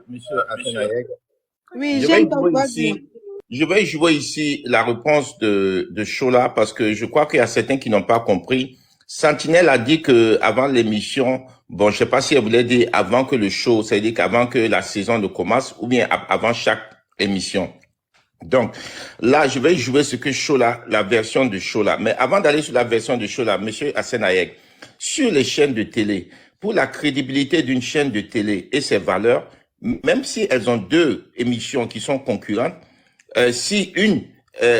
monsieur Asenayek. Oui, Je vais jouer ici la réponse de Chola parce que je crois qu'il y a certains qui n'ont pas compris. Sentinelle a dit que avant l'émission, bon, je sais pas si elle voulait dire avant que le show, c'est-à-dire qu'avant que la saison ne commence ou bien avant chaque émission. Donc, là, je vais jouer ce que Chola, la version de Chola. Mais avant d'aller sur la version de Chola, monsieur Asenayek, sur les chaînes de télé, pour la crédibilité d'une chaîne de télé et ses valeurs, même si elles ont deux émissions qui sont concurrentes, si une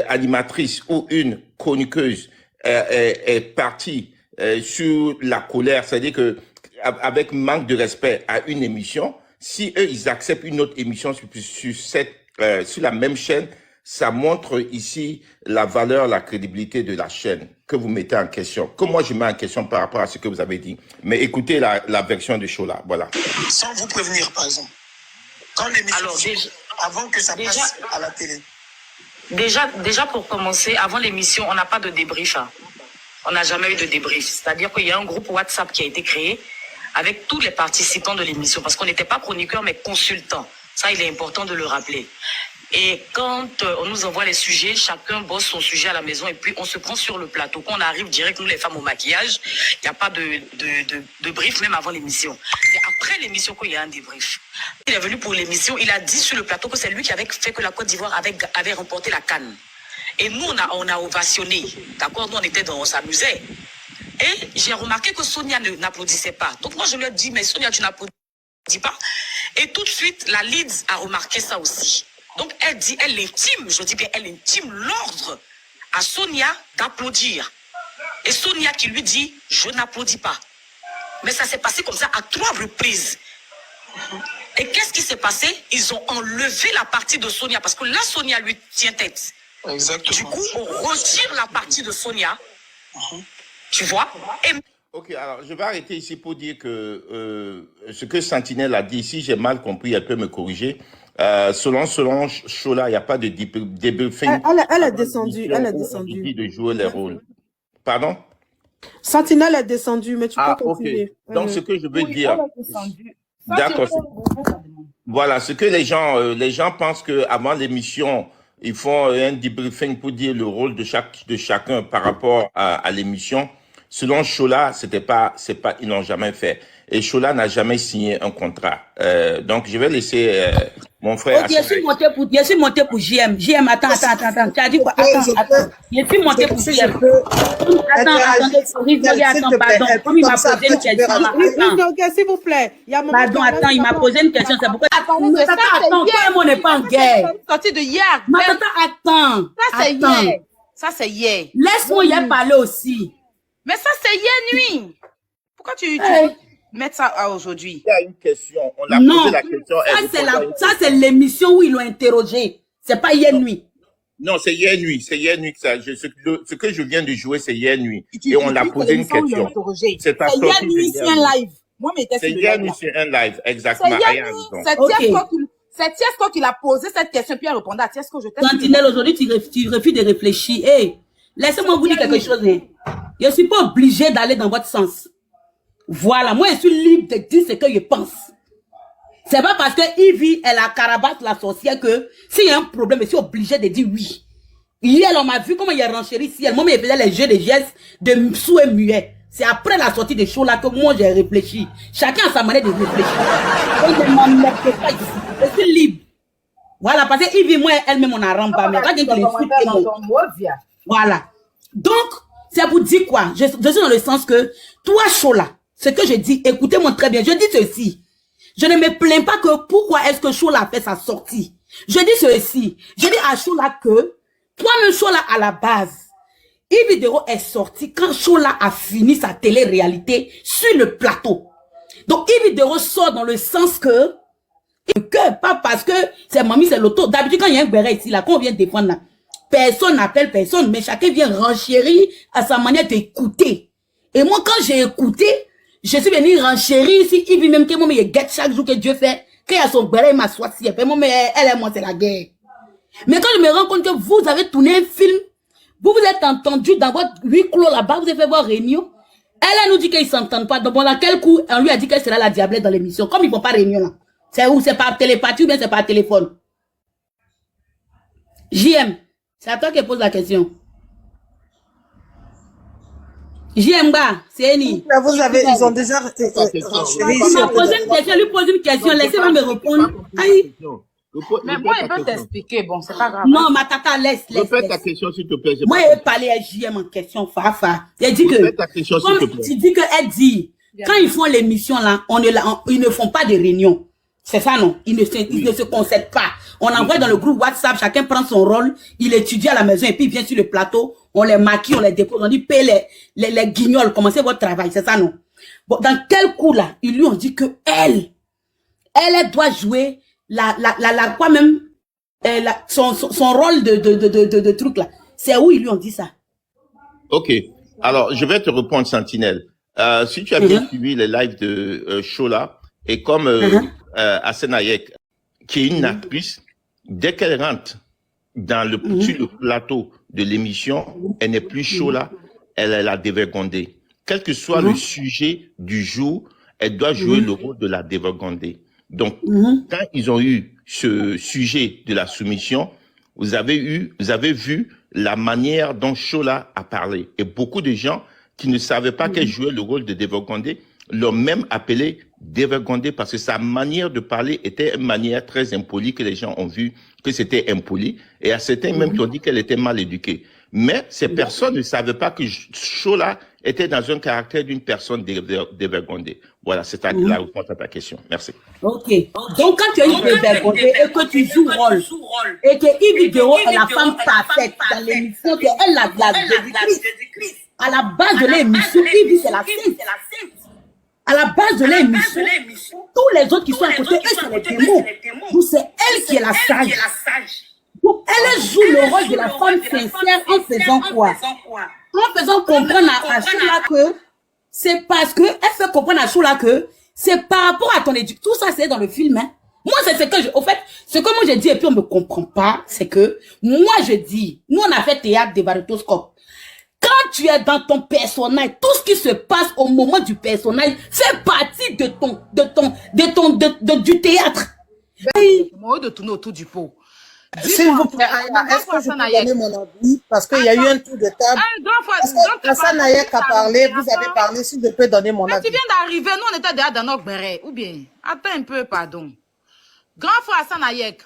animatrice ou une chroniqueuse est partie sur la colère, c'est-à-dire que avec manque de respect à une émission, si eux ils acceptent une autre émission sur la même chaîne, ça montre ici la valeur, la crédibilité de la chaîne que vous mettez en question, que moi je mets en question par rapport à ce que vous avez dit. Mais écoutez la version de Chola, voilà. Sans vous prévenir, par exemple, quand l'émission, avant que ça passe à la télé. Déjà pour commencer, avant l'émission, on n'a pas de débrief. Hein. On n'a jamais eu de débrief. C'est-à-dire qu'il y a un groupe WhatsApp qui a été créé avec tous les participants de l'émission, parce qu'on n'était pas chroniqueurs, mais consultants. Ça, il est important de le rappeler. Et quand on nous envoie les sujets, chacun bosse son sujet à la maison et puis on se prend sur le plateau. Quand on arrive direct, nous les femmes au maquillage, il n'y a pas de brief même avant l'émission. C'est après l'émission qu'il y a un débrief. Il est venu pour l'émission, il a dit sur le plateau que c'est lui qui avait fait que la Côte d'Ivoire avait remporté la CAN. Et nous, on a ovationné. D'accord, nous on s'amusait. Et j'ai remarqué que Sonia n'applaudissait pas. Donc moi je lui ai dit, mais Sonia, tu n'applaudis pas. Et tout de suite, la Leeds a remarqué ça aussi. Donc elle dit, elle intime, je dis bien, elle intime l'ordre à Sonia d'applaudir. Et Sonia qui lui dit, je n'applaudis pas. Mais ça s'est passé comme ça à 3 reprises. Et qu'est-ce qui s'est passé? Ils ont enlevé la partie de Sonia, parce que là, Sonia lui tient tête. Exactement. Du coup, on retire la partie de Sonia. Tu vois? Ok, alors je vais arrêter ici pour dire que ce que Sentinelle a dit, si j'ai mal compris, elle peut me corriger. Selon Chola, il n'y a pas de débriefing. Elle est descendue. Dit de jouer les rôles. Pardon? Sentinelle est descendue, mais tu peux continuer. Ok. Donc, ce que je veux dire. D'accord. Voilà, ce que les gens pensent que avant l'émission, ils font un debriefing pour dire le rôle de chacun par rapport à l'émission. Selon Chola, ils n'ont jamais fait. Et Chola n'a jamais signé un contrat. Donc, je vais laisser mon frère. Okay, je suis monté pour JM. JM, attends. Tu as dit quoi? Attends. Je suis monté pour JM. Attends, pardon. Comme il m'a posé une question. Ok, s'il vous plaît. Pardon, attends, il m'a posé une question. C'est pourquoi. Attends, toi, on n'est pas en guerre. Sorti de hier. Attends. Ça, c'est hier. Ça, c'est hier. Laisse-moi y parler aussi. Mais ça, c'est hier nuit. Pourquoi tu mettre ça à aujourd'hui? Il y a une question. On a posé la question. Ça, c'est l'émission où ils l'ont interrogé. C'est pas hier nuit. Non, c'est hier nuit. C'est hier nuit que ça. Ce que je viens de jouer, c'est hier nuit. Et on a posé une question. C'est hier nuit sur un live. C'est hier nuit sur un live. Exactement. C'est Tiesco qui l'a posé cette question, puis elle répondait à Tiesco. Sentinelle, aujourd'hui, tu refuses de réfléchir. Hey, laissez-moi vous dire quelque chose. Je ne suis pas obligée d'aller dans votre sens. Voilà, moi je suis libre de dire ce que je pense. C'est pas parce que Ivy est la carabasse, la sorcière, que s'il y a un problème, je suis obligée de dire oui. Hier, on m'a vu comment il a renchéri ici. Moi, il faisait les jeux de gestes de sous et muet. C'est après la sortie des shows là que moi j'ai réfléchi. Chacun a sa manière de réfléchir. Donc, je ne m'emmerde pas ici. Je suis libre. Voilà, parce que Ivy, moi, elle-même, on a rempli. Mais pas quelqu'un qui voilà. Donc, c'est pour dire quoi? Je suis dans le sens que, toi, Chola, ce que je dis, écoutez-moi très bien, je dis ceci. Je ne me plains pas que pourquoi est-ce que Chola a fait sa sortie. Je dis ceci. Je dis à Chola que, toi-même, Chola, à la base, Yves Vidéo est sorti quand Chola a fini sa télé-réalité sur le plateau. Donc, Yves Vidéo sort dans le sens que, pas parce que c'est mamie, c'est l'auto. D'habitude, quand il y a un béret ici, là, qu'on vient défendre, là, personne n'appelle personne, mais chacun vient renchérir à sa manière d'écouter. Et moi, quand j'ai écouté, je suis venu renchérir ici. Il vit même que moi, mais il guette chaque jour que Dieu fait. Quand il y a son béret, il m'assoit si. Moi, mais elle et moi, c'est la guerre. Mais quand je me rends compte que vous avez tourné un film, vous vous êtes entendu dans votre huis clos là-bas, vous avez fait votre réunion. Elle nous dit qu'ils s'entendent pas. Donc, bon, là, quel coup, on lui a dit qu'elle sera la diablesse dans l'émission. Comme ils ne font pas réunion là. C'est où? C'est par télépathie ou bien c'est par téléphone? JM, c'est à toi qui pose la question. JM, c'est Eni. Vous avez, ils ont déjà renchéri. Il m'a posé une question, lui pose une question, laissez-moi me répondre. Aïe. Mais moi, il peut t'expliquer. Bon, c'est pas grave. Non, ma tata, laisse. Répète ta question, s'il te plaît. Moi, elle parlait à JM en question, Fafa. Elle dit que, Répète ta question, s'il te comme plaît. tu dis qu'elle dit, quand ils font l'émission là, ils ne font pas de réunion. C'est ça, non? Ils ne se concèdent pas. On envoie dans le groupe WhatsApp, chacun prend son rôle, il étudie à la maison et puis il vient sur le plateau, on les maquille, on les dépose, on dit, paye les guignols, commencez votre travail, c'est ça, non? Bon, dans quel coup là, ils lui ont dit que elle doit jouer quoi même, son rôle de truc là. C'est où ils lui ont dit ça? Ok. Alors, je vais te répondre, Sentinelle. Si tu as bien suivi les lives de Shola, et comme Asenayek, qui est une actrice, dès qu'elle rentre sur le plateau de l'émission, elle n'est plus Shola, elle est la dévergondée. Quel que soit le sujet du jour, elle doit jouer le rôle de la dévergondée. Donc, quand ils ont eu ce sujet de la soumission, vous avez vu la manière dont Shola a parlé. Et beaucoup de gens qui ne savaient pas qu'elle jouait le rôle de dévergondée l'ont même appelé dévergondée parce que sa manière de parler était une manière très impolie que les gens ont vu que c'était impoli. Et à certains même qui ont dit qu'elle était mal éduquée. Mais ces personnes ne savaient pas que Shola était dans un caractère d'une personne dévergondée. Voilà, c'est la réponse à ta question. Merci. Ok. Donc, quand tu es une dévergondée et que tu joues rôle, et que Yves Vidéo est la femme parfaite dans l'émission, qu'elle est la déductrice, à la base de l'émission, Yves, c'est la sainte. À la base de l'émission, tous les autres qui sont à côté, eux, c'est les démons. Donc, c'est elle qui est la sage. Donc, elle joue le rôle de la femme sincère en faisant quoi? En faisant comprendre à Shola que c'est parce que, elle fait comprendre à Shola que c'est par rapport à ton éducation. Tout ça, c'est dans le film, hein. Moi, c'est ce que au fait, ce que moi j'ai dit et puis on me comprend pas, c'est que, moi je dis, nous on a fait théâtre des barytoscopes. Quand tu es dans ton personnage, tout ce qui se passe au moment du personnage fait partie du théâtre. Moi, de tourner autour du pot. S'il vous plaît, est-ce que je peux donner mon avis? Parce qu'il y a eu un tour de table. Hassan Nayek a parlé, vous avez parlé, si je peux donner mon avis. Tu viens d'arriver, nous on était déjà dans notre béret. Ou bien, attends un peu, pardon. Grand frère Hassan Nayek,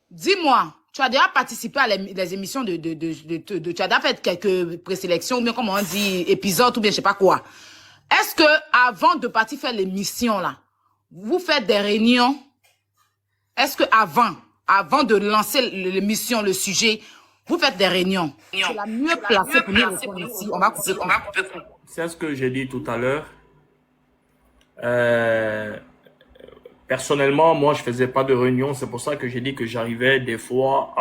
dis-moi, tu as déjà participé à les émissions tu as déjà fait quelques présélections, ou bien comme on dit, épisodes, ou bien je sais pas quoi. Est-ce que avant de partir faire l'émission là, vous faites des réunions? Est-ce que avant de lancer l'émission, le sujet, vous faites des réunions? C'est la mieux placée pour nous répondre ici. On va couper. C'est ce que j'ai dit tout à l'heure. Personnellement, moi, je faisais pas de réunion. C'est pour ça que j'ai dit que j'arrivais des fois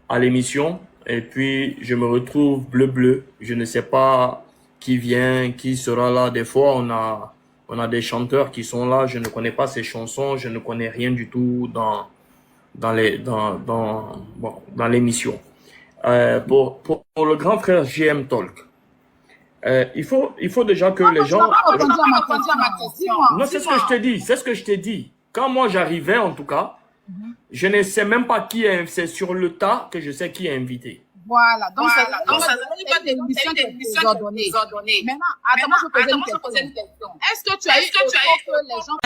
à l'émission. Et puis, je me retrouve bleu. Je ne sais pas qui vient, qui sera là. Des fois, on a des chanteurs qui sont là. Je ne connais pas ces chansons. Je ne connais rien du tout dans l'émission. Pour le grand frère JM Talk, il faut déjà que les gens... Non, c'est ce que je te dis. C'est ce que je t'ai dit. Quand moi j'arrivais, en tout cas, je ne sais même pas qui est... C'est sur le tas que je sais qui est invité. Voilà. Donc, c'est des émissions qui sont ordonnées. Maintenant, attends, moi, je vais poser une question. Est-ce que tu as eu que les gens...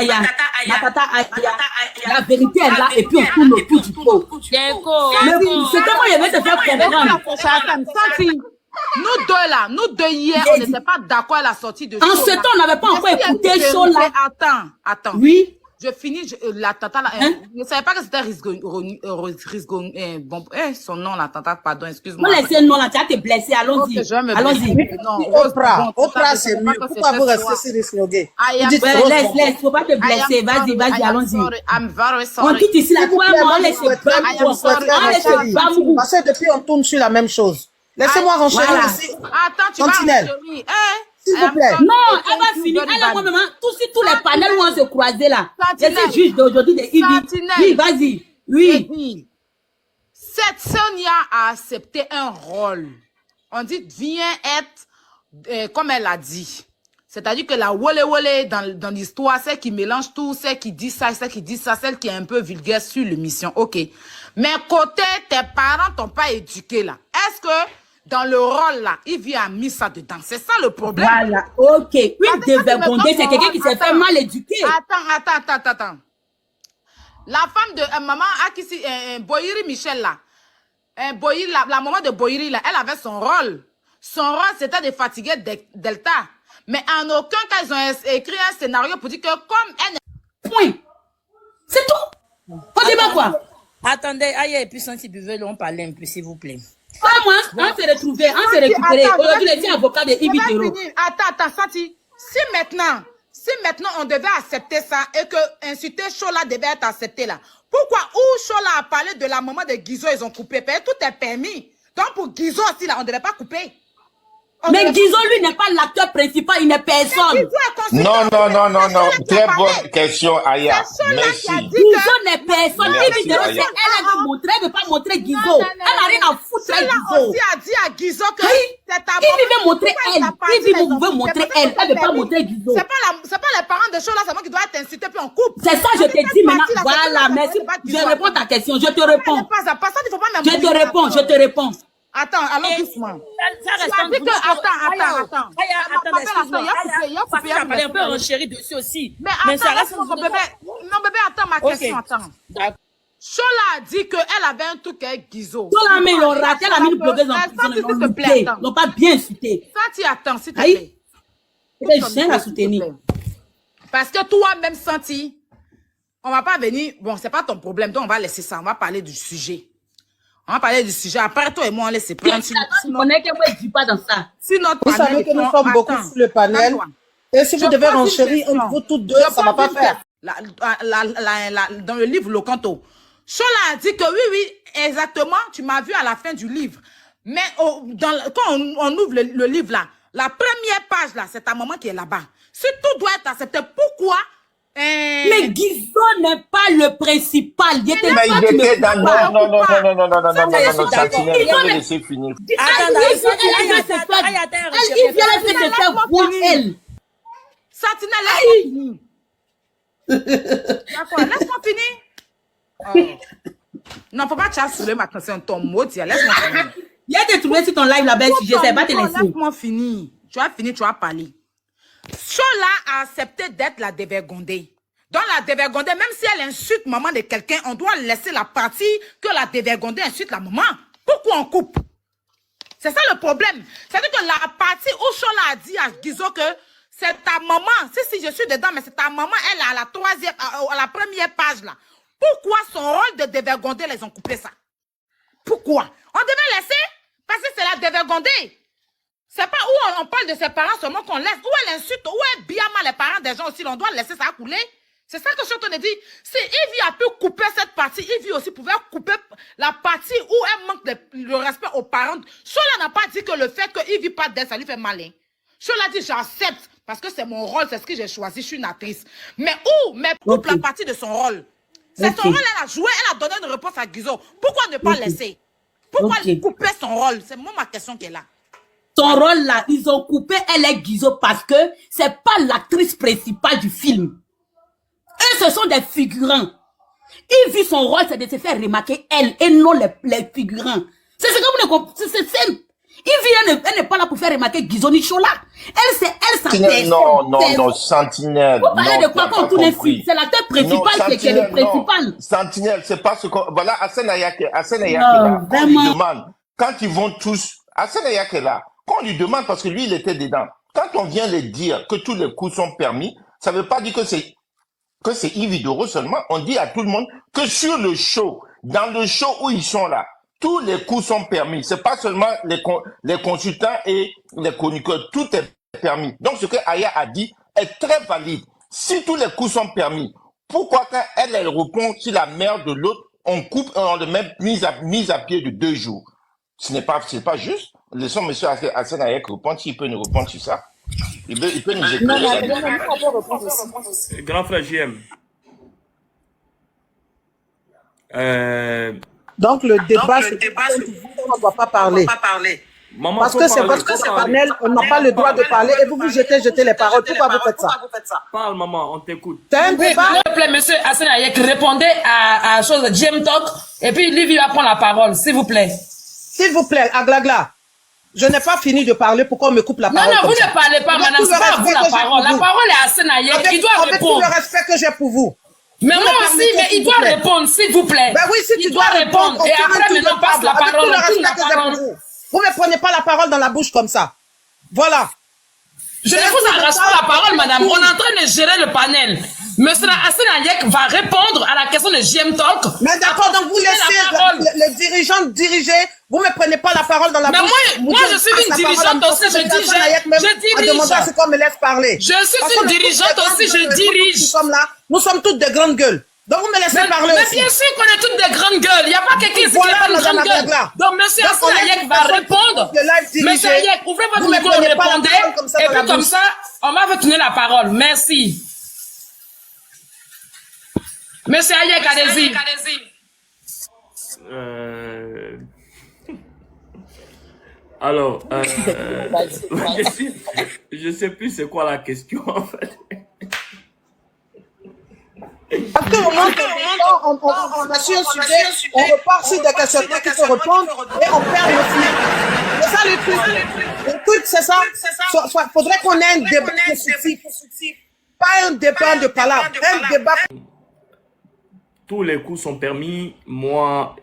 La vérité est là et puis on tourne autour du pot. C'est comment il va te faire comprendre. Nous deux hier, on n'était pas d'accord à la sortie de En ce temps, on n'avait pas encore écouté Shola. Attends. Oui. Je finis, la tata là, je ne savais pas que c'était son nom, la tata, pardon, excuse-moi. Non, laissez le nom là, tu as été blessé, allons-y. Allons-y. Oprah, c'est mieux. Pourquoi vous restez sur les slogans? Laisse, faut pas te blesser, vas-y, allons-y. I'm very On sorry. quitte ici la toi, on laisse le bambou. Parce que depuis, on tourne sur la même chose. Laissez-moi renchérir ici. Attends, tu vas renchérir. S'il vous plaît. Non, elle va finir. Elle a moi-même, tous les panels où on se croisait là. C'est ce juge d'aujourd'hui de Ibi. Oui, vas-y. Oui. Cette Sonia a accepté un rôle. On dit, viens être, comme elle a dit. C'est-à-dire que la wole dans l'histoire, celle qui mélange tout, celle qui dit ça, celle qui dit ça, celle qui est un peu vulgaire sur l'émission. OK. Mais côté, tes parents t'ont pas éduqué là. Est-ce que dans le rôle là, Yves a mis ça dedans? C'est ça le problème. Voilà, OK. Une dévergondée, c'est quelqu'un qui s'est fait mal éduquer. Attends. La femme de maman Akisi, Boyiri Michel là, Boyiri, la maman de Boyiri là, elle avait son rôle. Son rôle, c'était de fatiguer Delta. Mais en aucun cas, ils ont écrit un scénario pour dire que comme elle... Point. C'est tout. On dit pas quoi? Attendez, Aya et puis Santi Buvelo, on parlait un peu, s'il vous plaît. Pas moi, on s'est retrouvés, on s'est récupérés. Aujourd'hui, les avocats de Ibi Tero. Attends, Santi. Si maintenant on devait accepter ça et que insulter Chola devait être accepté là, pourquoi Chola a parlé de la maman de Guizo, ils ont coupé? Tout est permis. Donc pour Guizo aussi là, on ne devait pas couper. Mais Guizo, lui, n'est pas l'acteur principal, il n'est personne. Non. Très bonne question, Aya. Merci. Guizo n'est personne. Ibi Tero, elle veut montrer, elle ne veut pas montrer Guizo. Elle n'a rien à foutre avec Guizo. Aussi a dit à Guizo que c'est ta maman. Il veut montrer elle. Il veut montrer elle. Elle ne veut pas montrer Guizo. C'est pas les parents de Chola, c'est moi qui dois être insulté puis on coupe. C'est ça, je te dis maintenant. Voilà, merci. Je réponds à ta question. Je te réponds. Je te réponds. Attends, allons doucement. Attends, excuse-moi. On peut renchérir dessus aussi. Mais ça reste mon bébé. Non, bébé, attends ma question, attends. Chola a dit qu'elle avait un truc avec Guizo. Chola, mais ils ont raté, elle a mis une blogueuse en prison. Ils n'ont pas bien insulté. Santi, attends, s'il te plaît. Je viens la soutenir. Parce que toi-même, Santi, on va pas venir. Bon, c'est pas ton problème, donc on va laisser ça. On va parler du sujet. On va parler du sujet. Après, toi et moi, on laisse prendre. On est que moi, je ne dis pas dans ça. Si notre vous savez que nous sommes beaucoup sur le panel. Et si vous devez renchérir entre vous toutes deux, ça ne va pas faire. Dans le livre Locanto, Chola a dit que oui, exactement, tu m'as vu à la fin du livre. Mais quand on ouvre le livre là, la première page là, c'est ta maman qui est là-bas. Si tout doit être accepté, pourquoi mais Guizo n'est pas le principal. Il était Non, Sentinelle, il faut laisser finir. Il vient de faire voir elle. Sentinelle, laisse-moi finir. D'accord, laisse-moi finir. Non, faut pas te chasser ma attention, ton mot, laisse-moi finir. Il y a des trouvé sur ton live là-bas, je sais pas te laisser. Laisse-moi finir. Tu vas finir, tu vas parler. Chola a accepté d'être la dévergondée. Dans la dévergondée, même si elle insulte maman de quelqu'un, on doit laisser la partie que la dévergondée insulte la maman. Pourquoi on coupe? C'est ça le problème. C'est-à-dire que la partie où Chola a dit à Guizo que c'est ta maman, si je suis dedans, mais c'est ta maman, elle est à la première page là. Pourquoi son rôle de dévergondée, ils ont coupé ça? Pourquoi? On devait laisser, parce que c'est la dévergondée. C'est pas où on parle de ses parents seulement qu'on laisse. Où elle insulte, où elle bien mal les parents des gens aussi. On doit laisser ça couler. C'est ça que je suis en train de dire. Si Ivy a pu couper cette partie, Ivy aussi pouvait couper la partie où elle manque le respect aux parents. Chola n'a pas dit que le fait que Ivy parte d'elle, ça lui fait malin. Chola dit j'accepte parce que c'est mon rôle, c'est ce que j'ai choisi, je suis une actrice. Mais coupe la partie de son rôle. C'est son rôle, elle a joué, elle a donné une réponse à Guizo. Pourquoi ne pas laisser? Pourquoi couper son rôle? C'est moi ma question qui est là. Son rôle là, ils ont coupé elle et Guizo parce que c'est pas l'actrice principale du film. Eux, ce sont des figurants. Il vit son rôle, c'est de se faire remarquer elle et non les figurants. C'est ce que vous ne comprenez. C'est simple. Elle n'est pas là pour faire remarquer Guizo ni Chola. Elle s'appelle. Non, Sentinelle. Vous parlez de quoi quand on tourne un film? C'est l'acteur principal qui est le principal. Sentinelle, c'est pas ce qu'on... Voilà, Hassan Ayak est là. On lui demande, quand ils vont tous... Hassan Ayak est là. Quand on lui demande, parce que lui, il était dedans. Quand on vient lui dire que tous les coups sont permis, ça veut pas dire que c'est Yves Doro seulement. On dit à tout le monde que sur le show, dans le show où ils sont là, tous les coups sont permis. C'est pas seulement les consultants et les chroniqueurs. Tout est permis. Donc, ce que Aya a dit est très valide. Si tous les coups sont permis, pourquoi quand elle répond sur la mère de l'autre, on coupe, on le met mise à pied de 2 jours? Ce n'est pas juste. Laissons M. Hassan Ayak répondre, s'il peut nous répondre sur ça. Il peut nous éclairer. Grand frère JM. Donc le débat, on ne doit pas parler. Maman, Parce que c'est votre panel, on n'a pas le droit de parler et vous vous jetez les paroles. Pourquoi vous faites ça? Parle, maman, on t'écoute. C'est un débat. S'il vous plaît, monsieur Hassan Ayek, répondez à chose de GM Talk et puis Livy va prendre la parole, s'il vous plaît. S'il vous plaît, Aglagla, je n'ai pas fini de parler. Pourquoi on me coupe la parole? Non, vous ne parlez pas, madame, c'est pas à vous la parole. La parole est à Hassan Ayek, il doit avec tout répondre. le respect que j'ai pour vous. Mais moi aussi, mais il doit répondre, s'il vous plaît. Ben oui, si tu dois répondre. Et après, maintenant, passe la parole. Vous ne me prenez pas la parole dans la bouche comme ça. Voilà. Je ne vous arrache pas la parole, madame. On est en train de gérer le panel. Monsieur Hassan Ayek va répondre à la question de JM Talk. Mais d'accord, donc vous laissez les dirigeants diriger. Vous ne me prenez pas la parole dans la bouche. Mais moi, je suis une dirigeante aussi. Je dirige. Demandez à ce qu'on me laisse parler. Je suis une dirigeante aussi. Je dirige. Nous sommes toutes des grandes gueules. Donc vous me laissez parler mais aussi. bien sûr qu'on est toutes des grandes gueules. Il n'y a pas quelqu'un qui n'est pas une grande gueule. Donc monsieur Hassan Ayek va répondre. Monsieur Ayek, ouvrez votre micro, répondez. Et puis comme ça, on va vous tenir la parole. Merci. Monsieur Ayek, allez-y. Alors, je sais plus c'est quoi la question en fait. Parce qu'au moins, on a su un sujet, on repart sur des questionnements qui se répondent et on perd le fil. C'est ça le truc. Le truc, c'est ça. Il faudrait qu'on ait un débat constructif. Pas un débat de palabres, un débat. Tous les coups sont permis. Moi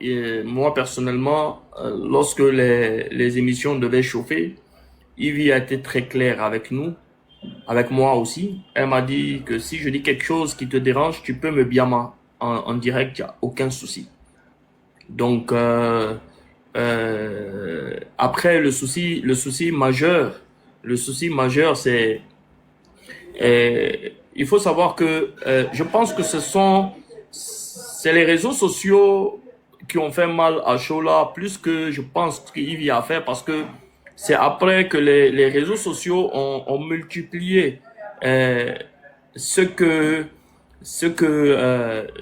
personnellement, lorsque les émissions devaient chauffer, Ivy a été très claire avec nous, avec moi aussi. Elle m'a dit que si je dis quelque chose qui te dérange, tu peux me biama en direct, il n'y a aucun souci. Donc, après, le souci majeur, c'est... il faut savoir que je pense que c'est les réseaux sociaux qui ont fait mal à Chola plus que je pense qu'il y a fait, parce que c'est après que les réseaux sociaux ont multiplié ce que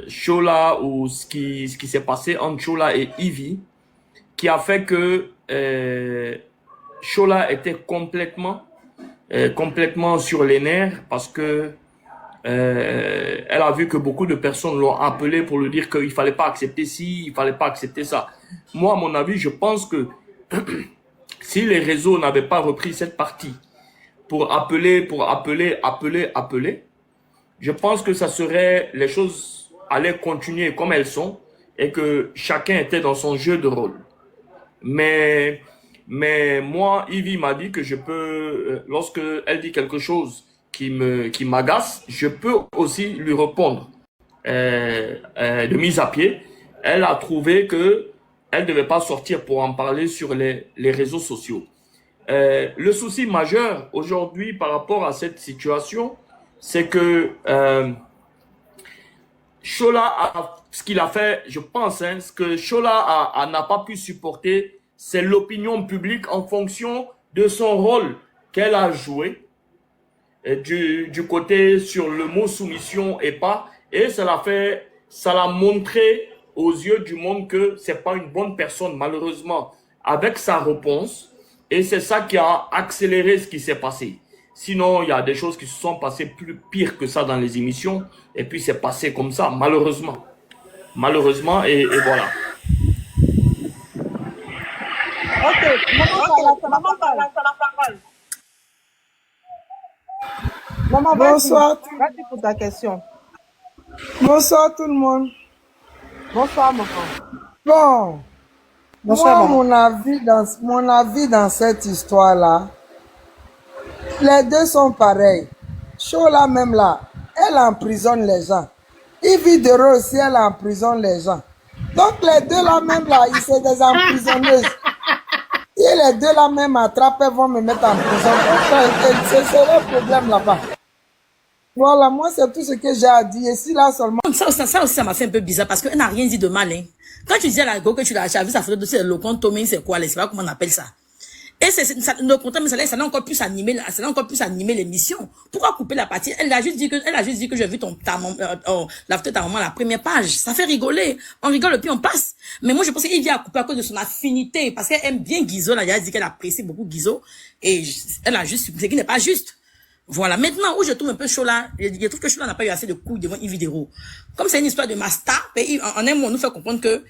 Chola ou ce qui s'est passé entre Chola et Ivy, qui a fait que Chola était complètement sur les nerfs, parce que elle a vu que beaucoup de personnes l'ont appelé pour lui dire qu'il fallait pas accepter ci, il fallait pas accepter ça. Moi, à mon avis, je pense que si les réseaux n'avaient pas repris cette partie pour appeler, je pense que les choses allaient continuer comme elles sont et que chacun était dans son jeu de rôle. Mais moi, Ivy m'a dit que je peux, lorsque elle dit quelque chose qui m'agace, je peux aussi lui répondre de mise à pied. Elle a trouvé que elle ne devait pas sortir pour en parler sur les réseaux sociaux. Le souci majeur aujourd'hui par rapport à cette situation, c'est que Chola ce qu'il a fait, je pense, ce que Chola n'a pas pu supporter, c'est l'opinion publique en fonction de son rôle qu'elle a joué du côté sur le mot soumission et pas, et ça l'a montré aux yeux du monde que c'est pas une bonne personne, malheureusement, avec sa réponse, et c'est ça qui a accéléré ce qui s'est passé. Sinon, il y a des choses qui se sont passées pire que ça dans les émissions, et puis c'est passé comme ça, malheureusement. Malheureusement, et voilà. Maman, bonsoir. Merci pour ta question. Bonsoir tout le monde. Bonsoir, maman. Bon, bonsoir, moi, mon avis dans cette histoire-là, les deux sont pareils. Chola même là, elle emprisonne les gens. Ivy Dero aussi, elle emprisonne les gens. Donc les deux là même là, ils sont des emprisonneuses. Et les deux là même attrapent, vont me mettre en prison. Donc c'est le problème là-bas. Voilà, moi c'est tout ce que j'ai à dire. Et si là seulement... Ça aussi, ça m'a fait un peu bizarre parce qu'elle n'a rien dit de mal. Hein. Quand tu disais à la go que tu l'as vu sa photo de ce Locon Tomé, c'est quoi? Je sais pas comment on appelle ça. Et le contrat, mais ça l'a encore plus animé, l'émission. Pourquoi couper la partie? Elle a juste dit que j'ai vu la photo de ta maman, la première page. Ça fait rigoler. On rigole et puis on passe. Mais moi, je pense qu'il vient à couper à cause de son affinité. Parce qu'elle aime bien Guizot, là. Elle a dit qu'elle apprécie beaucoup Guizot. Et elle a juste, c'est qui n'est pas juste. Voilà. Maintenant, où je trouve un peu chaud là, je trouve que Chola n'a pas eu assez de couilles devant Yves Vidéro. Comme c'est une histoire de master, en un mot, on nous fait comprendre que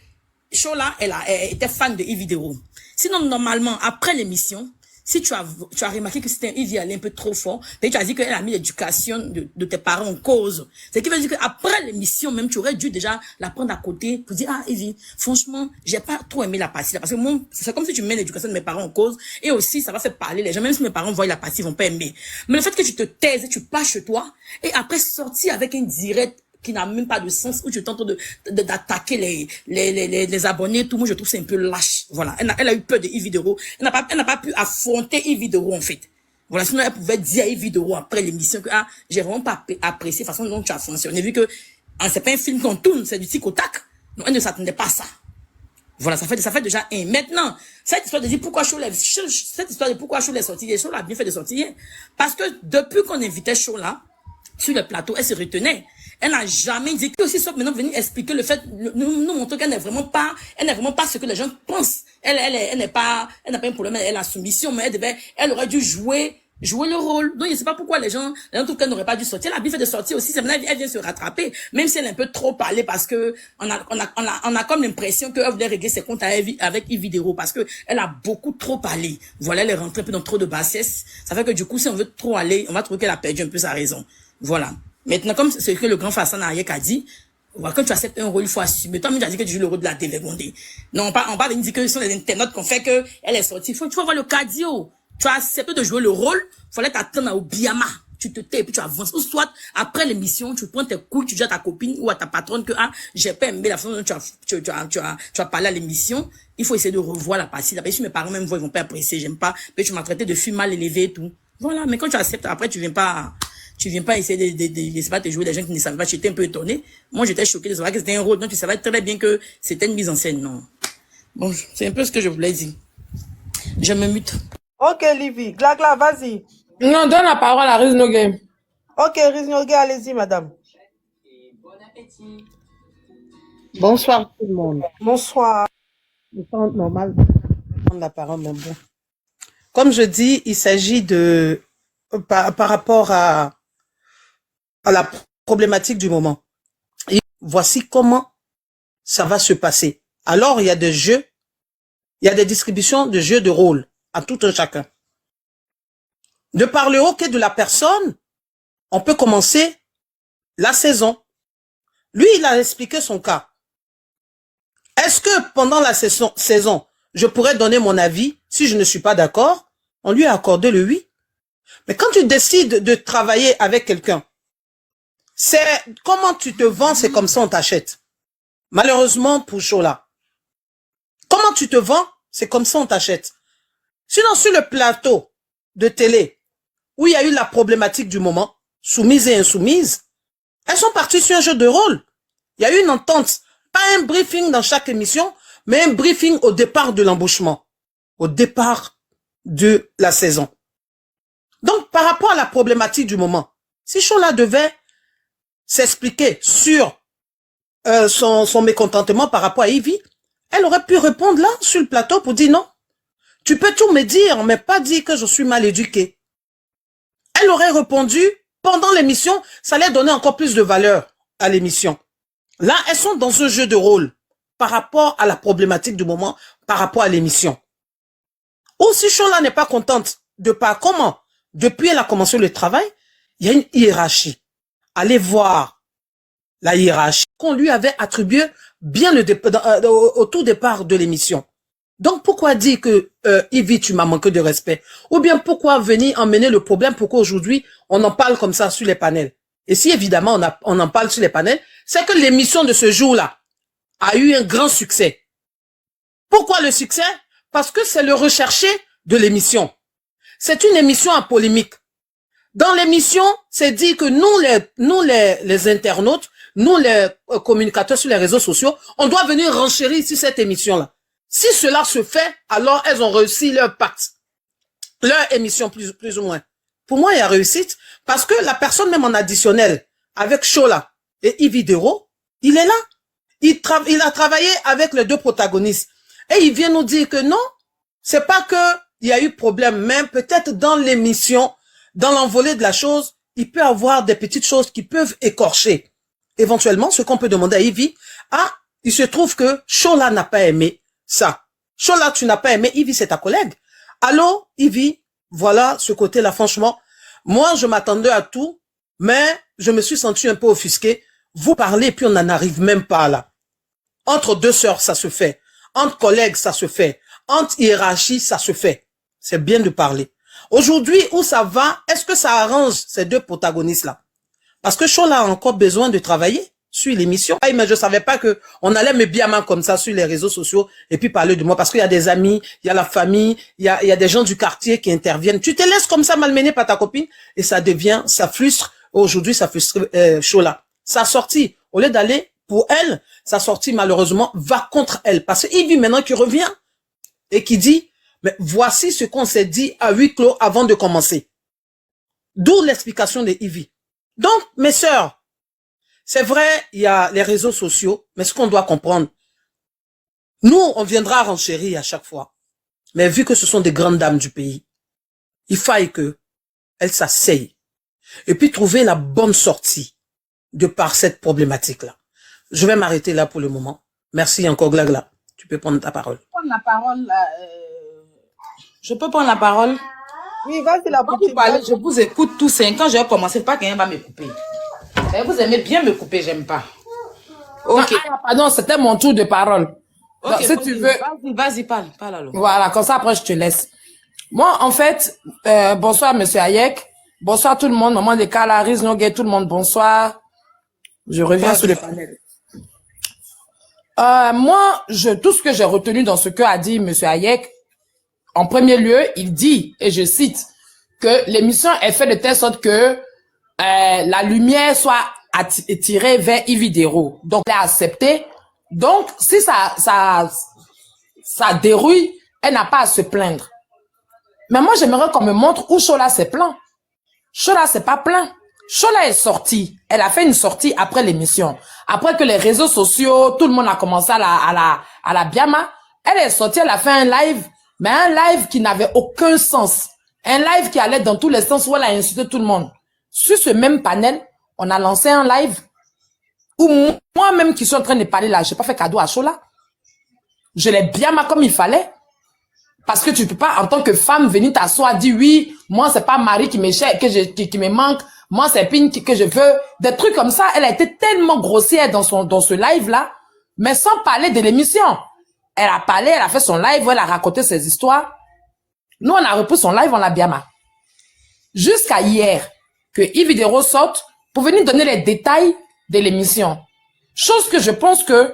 Chola, elle était fan de Yves Vidéro. Sinon, normalement, après l'émission, si tu as remarqué que c'était un Yves allait un peu trop fort, et tu as dit qu'elle a mis l'éducation de tes parents en cause. C'est qui veut dire qu'après l'émission, même, tu aurais dû déjà la prendre à côté pour dire, ah, Yves, franchement, j'ai pas trop aimé la partie là. Parce que moi, c'est comme si tu mets l'éducation de mes parents en cause. Et aussi, ça va faire parler les gens. Même si mes parents voient la partie, ils vont pas aimer. Mais le fait que tu te taises et tu pars chez toi, et après sortir avec un direct qui n'a même pas de sens, où tu tentes d'attaquer les abonnés, tout, moi je trouve c'est un peu lâche. Voilà. Elle a eu peur de Yves Vidéro. Elle n'a pas pu affronter Yves Vidéro, en fait. Voilà. Sinon, elle pouvait dire à Yves Vidéro après l'émission que, ah, j'ai vraiment pas apprécié la façon dont tu as fonctionné. Vu que, c'est pas un film qu'on tourne, c'est du tic au tac. Donc, elle ne s'attendait pas à ça. Voilà, ça fait déjà un. Maintenant, cette histoire de dire pourquoi Chola est sortie, Chola a bien fait de sortir. Parce que depuis qu'on invitait Chola sur le plateau, elle se retenait. Elle n'a jamais dit que aussi, sauf maintenant venir expliquer le fait, nous montrer qu'elle n'est vraiment pas ce que les gens pensent. Elle n'a pas un problème, elle a soumission, mais elle aurait dû jouer le rôle. Donc, je ne sais pas pourquoi les gens trouvent qu'elle n'aurait pas dû sortir. Elle a bien fait de sortir aussi. C'est maintenant, elle vient se rattraper. Même si elle a un peu trop parlé parce que on a comme l'impression qu'elle voulait régler ses comptes avec Yves Vidéro parce que elle a beaucoup trop parlé. Voilà, elle est rentrée un peu dans trop de bassesse. Ça fait que du coup, si on veut trop aller, on va trouver qu'elle a perdu un peu sa raison. Voilà. Maintenant, comme ce que le grand Fassan Ayek a dit, quand tu acceptes un rôle, il faut assumer. Toi-même, tu as dit que tu joues le rôle de la dévergondée. Non, on parle de dire que ce sont les internautes qu'on fait que elle est sortie. Tu vas voir le cardio. Tu as accepté de jouer le rôle. Fallait t'attendre au Biama. Tu te tais et puis tu avances. Ou soit, après l'émission, tu prends tes couilles, tu dis à ta copine ou à ta patronne que, ah, j'ai pas aimé la façon dont tu as parlé à l'émission. Il faut essayer de revoir la partie. Si mes parents même voient, ils vont pas apprécier, j'aime pas. Puis tu m'as traité de fille mal élevée et tout. Voilà. Mais quand tu acceptes, après, tu viens pas essayer de pas te jouer des gens qui ne savaient pas. J'étais un peu étonné. Moi, j'étais choqué de savoir que c'était un rôle. Donc, tu savais très bien que c'était une mise en scène. Non. Bon, c'est un peu ce que je voulais dire. Je me mute. Ok, Livy. Glagla, vas-y. Non, donne la parole à Riz No Game. Ok, Riz No Game, allez-y, madame. Bon appétit. Bonsoir tout le monde. Bonsoir. Le temps normal. Prendre la parole, mais bon. Comme je dis, il s'agit de par rapport à la problématique du moment. Et voici comment ça va se passer. Alors, il y a des jeux, il y a des distributions de jeux de rôle à tout un chacun. De par le hockey de la personne, on peut commencer la saison. Lui, il a expliqué son cas. Est-ce que pendant la saison, je pourrais donner mon avis si je ne suis pas d'accord? On lui a accordé le oui. Mais quand tu décides de travailler avec quelqu'un, c'est comment tu te vends, c'est comme ça on t'achète. Malheureusement pour Chola. Comment tu te vends, c'est comme ça on t'achète. Sinon, sur le plateau de télé, où il y a eu la problématique du moment, soumise et insoumise, elles sont parties sur un jeu de rôle. Il y a eu une entente, pas un briefing dans chaque émission, mais un briefing au départ de l'embauchement, au départ de la saison. Donc, par rapport à la problématique du moment, si Chola devait s'expliquer sur son mécontentement par rapport à Ivy, elle aurait pu répondre là, sur le plateau, pour dire non. Tu peux tout me dire, mais pas dire que je suis mal éduquée. Elle aurait répondu, pendant l'émission, ça allait donner encore plus de valeur à l'émission. Là, elles sont dans un jeu de rôle par rapport à la problématique du moment, par rapport à l'émission. Ou si Chola n'est pas contente de par comment, depuis elle a commencé le travail, il y a une hiérarchie. Allez voir la hiérarchie qu'on lui avait attribuée bien au tout départ de l'émission. Donc, pourquoi dire que Ivy, tu m'as manqué de respect? Ou bien pourquoi venir emmener le problème? Pourquoi aujourd'hui, on en parle comme ça sur les panels? Et si évidemment, on en parle sur les panels, c'est que l'émission de ce jour-là a eu un grand succès. Pourquoi le succès? Parce que c'est le recherché de l'émission. C'est une émission à polémique. Dans l'émission, c'est dit que nous les internautes, nous les communicateurs sur les réseaux sociaux, on doit venir renchérir sur cette émission-là. Si cela se fait, alors elles ont réussi leur pacte. leur émission plus ou moins. Pour moi, il y a réussite parce que la personne même en additionnel avec Chola et Yves Dero, il est là. Il a travaillé avec les deux protagonistes. Et il vient nous dire que non, c'est pas que il y a eu problème, même peut-être dans l'émission, dans l'envolée de la chose, il peut y avoir des petites choses qui peuvent écorcher. Éventuellement, ce qu'on peut demander à Ivy, il se trouve que Chola n'a pas aimé ça. Chola, tu n'as pas aimé, Ivy, c'est ta collègue. Allô, Ivy, voilà ce côté-là, franchement. Moi, je m'attendais à tout, mais je me suis senti un peu offusqué. Vous parlez, puis on n'en arrive même pas là. Entre deux sœurs, ça se fait. Entre collègues, ça se fait. Entre hiérarchies, ça se fait. C'est bien de parler. Aujourd'hui, où ça va, est-ce que ça arrange ces deux protagonistes-là? Parce que Chola a encore besoin de travailler sur l'émission. Mais je savais pas que on allait me biaman comme ça sur les réseaux sociaux et puis parler de moi. Parce qu'il y a des amis, il y a la famille, il y a des gens du quartier qui interviennent. Tu te laisses comme ça malmener par ta copine et ça frustre. Aujourd'hui, ça frustre Chola. Sa sortie, au lieu d'aller pour elle, sa sortie malheureusement va contre elle. Parce que Ivy maintenant qui revient et qui dit, mais voici ce qu'on s'est dit à huis clos avant de commencer. D'où l'explication de Ivy. Donc, mes sœurs, c'est vrai, il y a les réseaux sociaux, mais ce qu'on doit comprendre, nous, on viendra renchérir à chaque fois. Mais vu que ce sont des grandes dames du pays, il faille que elles s'asseyent et puis trouver la bonne sortie de par cette problématique-là. Je vais m'arrêter là pour le moment. Merci encore, Glagla. Tu peux prendre ta parole. Je peux prendre la parole? Oui, vas-y, la Quand vous parlez, je vous écoute tous. Quand je vais commencer, pas quelqu'un va me couper. Mais vous aimez bien me couper, j'aime pas. Ok. Pardon, c'était mon tour de parole. Ok, donc, si tu veux. Vas-y, parle alors. Voilà, comme ça, après, je te laisse. Moi, en fait, bonsoir, monsieur Hayek. Bonsoir, tout le monde. Maman de Carla, Riz, Noguet, tout le monde, bonsoir. Je reviens sur le panel. Moi, tout ce que j'ai retenu dans ce que a dit monsieur Hayek, en premier lieu, il dit, et je cite, que l'émission est faite de telle sorte que la lumière soit attirée vers Yves Dero. Donc, elle a accepté. Donc, si ça dérouille, elle n'a pas à se plaindre. Mais moi, j'aimerais qu'on me montre où Chola s'est plaint. Chola s'est pas plaint. Chola est sortie. Elle a fait une sortie après l'émission. Après que les réseaux sociaux, tout le monde a commencé à la biama. Elle est sortie, elle a fait un live, mais un live qui n'avait aucun sens. Un live qui allait dans tous les sens où elle a insulté tout le monde. Sur ce même panel, on a lancé un live où moi-même qui suis en train de parler là, j'ai pas fait cadeau à Chola. Je l'ai biama comme il fallait. Parce que tu peux pas, en tant que femme, venir t'asseoir, dire oui, moi c'est pas Marie qui qui me manque, moi c'est Pin que je veux, des trucs comme ça. Elle a été tellement grossière dans ce live là, mais sans parler de l'émission. Elle a parlé, elle a fait son live, elle a raconté ses histoires. Nous on a repris son live, on l'a biama. Jusqu'à hier, que Yves Dero sorte pour venir donner les détails de l'émission. Chose que je pense que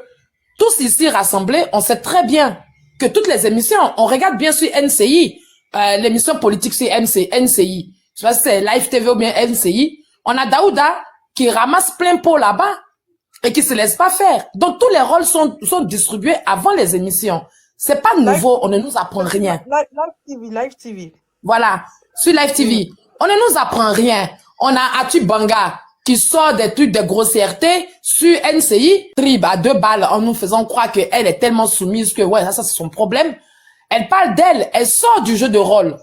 tous ici rassemblés, on sait très bien que toutes les émissions, on regarde bien sur NCI, l'émission politique sur NCI, je sais pas si c'est Live TV ou bien NCI, on a Daouda qui ramasse plein pot là-bas et qui se laisse pas faire. Donc tous les rôles sont distribués avant les émissions. C'est pas nouveau, on ne nous apprend rien. Live TV. Voilà, sur Live TV, on ne nous apprend rien. On a Atu Banga qui sort des trucs de grossièreté sur NCI, trib à 2 balles en nous faisant croire qu'elle est tellement soumise que ouais, ça c'est son problème. Elle parle d'elle, elle sort du jeu de rôle.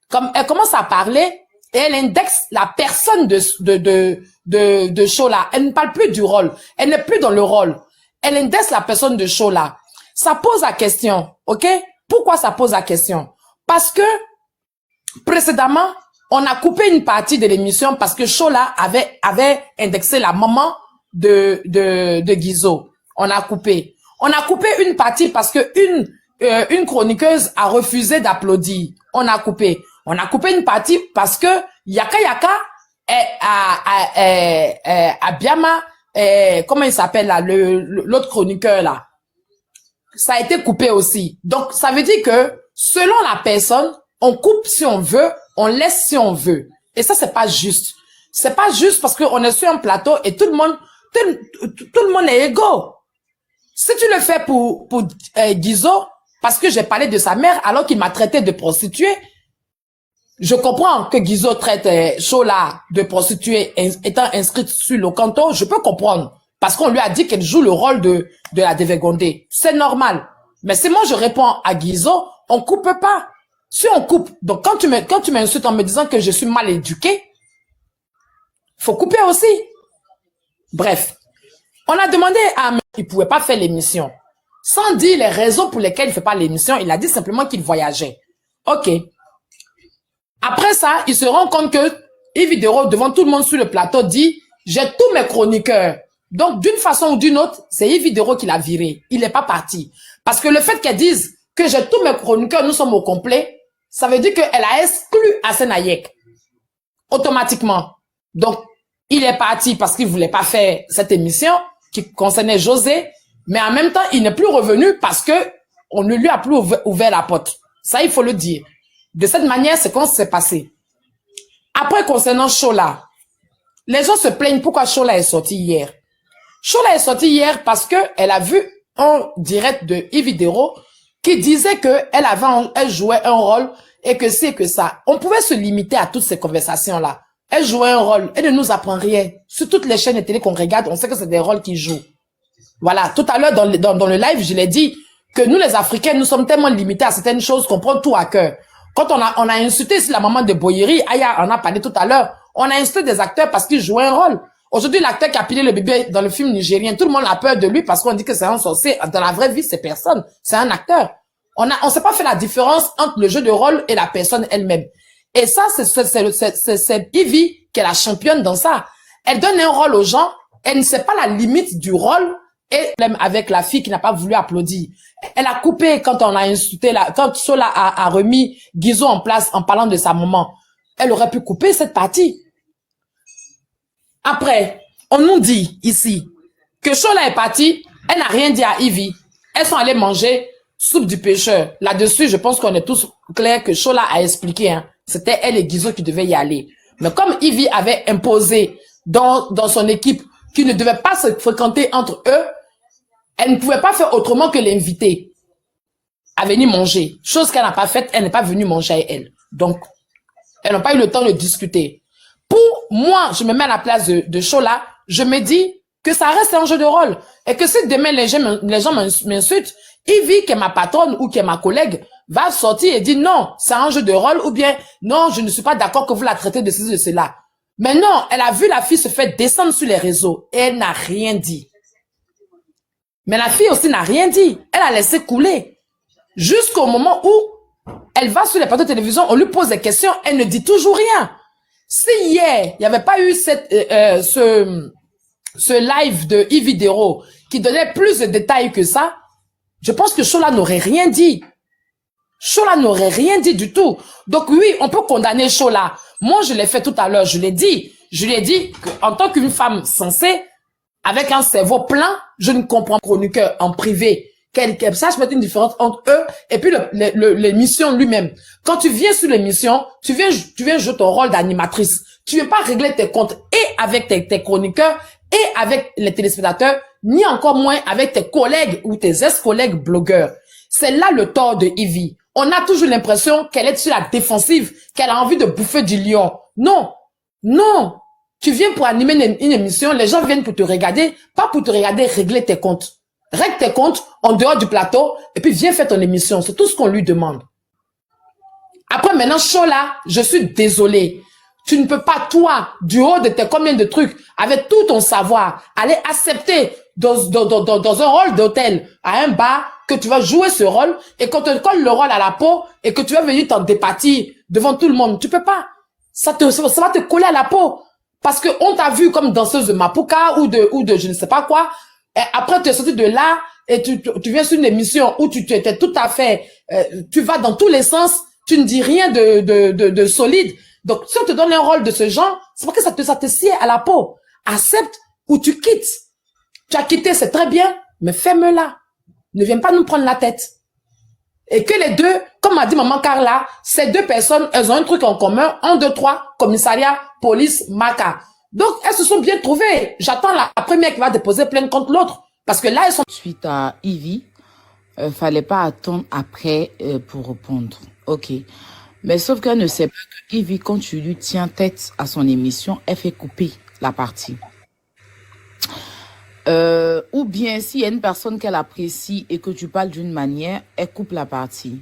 Comme elle commence à parler et elle indexe la personne de Chola. Elle ne parle plus du rôle. Elle n'est plus dans le rôle. Elle indexe la personne de Chola. Ça pose la question, ok? Pourquoi ça pose la question? Parce que précédemment, on a coupé une partie de l'émission parce que Chola avait indexé la maman de Guizot. On a coupé. On a coupé une partie parce que une chroniqueuse a refusé d'applaudir. On a coupé. On a coupé une partie parce que Yaka à Biama, comment il s'appelle là, l'autre chroniqueur là. Ça a été coupé aussi. Donc, ça veut dire que selon la personne, on coupe si on veut, on laisse si on veut. Et ça, c'est pas juste. C'est pas juste parce qu'on est sur un plateau et tout le monde est égaux. Si tu le fais pour Guizot, parce que j'ai parlé de sa mère alors qu'il m'a traité de prostituée, Je comprends que Guizot traite Chola de prostituée étant inscrite sur le canton. Je peux comprendre. Parce qu'on lui a dit qu'elle joue le rôle de la dévergondée. C'est normal. Mais si moi je réponds à Guizot, on coupe pas. Si on coupe, donc quand tu m'insultes en me disant que je suis mal éduquée, faut couper aussi. Bref. On a demandé à M. Il pouvait pas faire l'émission. Sans dire les raisons pour lesquelles il fait pas l'émission, il a dit simplement qu'il voyageait. Ok. Après ça, il se rend compte que Yves Dero, devant tout le monde sur le plateau, dit « J'ai tous mes chroniqueurs ». Donc, d'une façon ou d'une autre, c'est Yves Dero qui l'a viré. Il n'est pas parti. Parce que le fait qu'elle dise que j'ai tous mes chroniqueurs, nous sommes au complet, ça veut dire qu'elle a exclu Hassan Hayek. Automatiquement. Donc, il est parti parce qu'il voulait pas faire cette émission qui concernait José, mais en même temps, il n'est plus revenu parce que on ne lui a plus ouvert la porte. Ça, il faut le dire. De cette manière, c'est comment s'est passé. Après, concernant Chola, les gens se plaignent pourquoi Chola est sorti hier. Chola est sortie hier parce que elle a vu un direct de Yves Dero qui disait que elle jouait un rôle et que c'est que ça. On pouvait se limiter à toutes ces conversations-là. Elle jouait un rôle. Elle ne nous apprend rien. Sur toutes les chaînes de télé qu'on regarde, on sait que c'est des rôles qu'ils jouent. Voilà. Tout à l'heure, dans le live, je l'ai dit que nous, les Africains, nous sommes tellement limités à certaines choses qu'on prend tout à cœur. Quand on a insulté ici la maman de Boyeri, Aya en a parlé tout à l'heure, on a insulté des acteurs parce qu'ils jouaient un rôle. Aujourd'hui, l'acteur qui a pilé le bébé dans le film nigérien, tout le monde a peur de lui parce qu'on dit que c'est un sorcier. Dans la vraie vie, c'est personne. C'est un acteur. On s'est pas fait la différence entre le jeu de rôle et la personne elle-même. Et ça, c'est Ivy qui est la championne dans ça. Elle donne un rôle aux gens. Elle ne sait pas la limite du rôle et même avec la fille qui n'a pas voulu applaudir. Elle a coupé quand on a insulté quand Sola a remis Guizot en place en parlant de sa maman. Elle aurait pu couper cette partie. Après, on nous dit ici que Chola est partie, elle n'a rien dit à Ivy. Elles sont allées manger soupe du pêcheur. Là-dessus, je pense qu'on est tous clairs que Chola a expliqué. Hein. C'était elle et Guizot qui devaient y aller. Mais comme Ivy avait imposé dans son équipe qu'ils ne devaient pas se fréquenter entre eux, elle ne pouvait pas faire autrement que l'inviter à venir manger. Chose qu'elle n'a pas faite, elle n'est pas venue manger avec elle. Donc, elles n'ont pas eu le temps de discuter. Pour moi, je me mets à la place de Chola, je me dis que ça reste un jeu de rôle. Et que si demain les gens m'insultent, Ivy, qui est ma patronne ou qui est ma collègue, va sortir et dire non, c'est un jeu de rôle ou bien non, je ne suis pas d'accord que vous la traitez de ceci, de cela. Mais non, elle a vu la fille se faire descendre sur les réseaux et elle n'a rien dit. Mais la fille aussi n'a rien dit. Elle a laissé couler. Jusqu'au moment où elle va sur les plateaux de télévision, on lui pose des questions, elle ne dit toujours rien. Si hier, il n'y avait pas eu ce live de Yves Dero qui donnait plus de détails que ça, je pense que Chola n'aurait rien dit. Chola n'aurait rien dit du tout. Donc oui, on peut condamner Chola. Moi, je l'ai fait tout à l'heure, je l'ai dit. Je lui ai dit qu'en tant qu'une femme sensée, avec un cerveau plein, je ne comprends pas chroniqueur en privé. Qu'elle sache mettre une différence entre eux et puis l'émission lui-même. Quand tu viens sur l'émission, tu viens jouer ton rôle d'animatrice. Tu viens pas régler tes comptes et avec tes chroniqueurs et avec les téléspectateurs, ni encore moins avec tes collègues ou tes ex-collègues blogueurs. C'est là le tort de Ivy. On a toujours l'impression qu'elle est sur la défensive, qu'elle a envie de bouffer du lion. Non, non. Tu viens pour animer une émission, les gens viennent pour te regarder, pas pour te regarder régler tes comptes. Règle tes comptes en dehors du plateau et puis viens faire ton émission. C'est tout ce qu'on lui demande. Après, maintenant, Chola, je suis désolée. Tu ne peux pas, toi, du haut de tes combien de trucs, avec tout ton savoir, aller accepter dans un rôle d'hôtel, à un bar, que tu vas jouer ce rôle et qu'on te colle le rôle à la peau et que tu vas venir t'en départir devant tout le monde. Tu peux pas. Ça va te coller à la peau. Parce que on t'a vu comme danseuse de Mapuka ou de je ne sais pas quoi. Et après, tu es sorti de là et tu viens sur une émission où tu étais tout à fait, tu vas dans tous les sens, tu ne dis rien de solide. Donc, si on te donne un rôle de ce genre, c'est parce que ça te sied à la peau. Accepte ou tu quittes. Tu as quitté, c'est très bien, mais ferme-la. Ne viens pas nous prendre la tête. Et que les deux, comme a dit maman Carla, ces deux personnes, elles ont un truc en commun. 1, 2, 3, commissariat, police, Maca. Donc, elles se sont bien trouvées. J'attends la première qui va déposer plainte contre l'autre. Parce que là, elles sont... Suite à Ivy, fallait pas attendre après pour répondre. Ok. Mais sauf qu'elle ne sait pas que Ivy, quand tu lui tiens tête à son émission, elle fait couper la partie. Ou bien, s'il y a une personne qu'elle apprécie et que tu parles d'une manière, elle coupe la partie.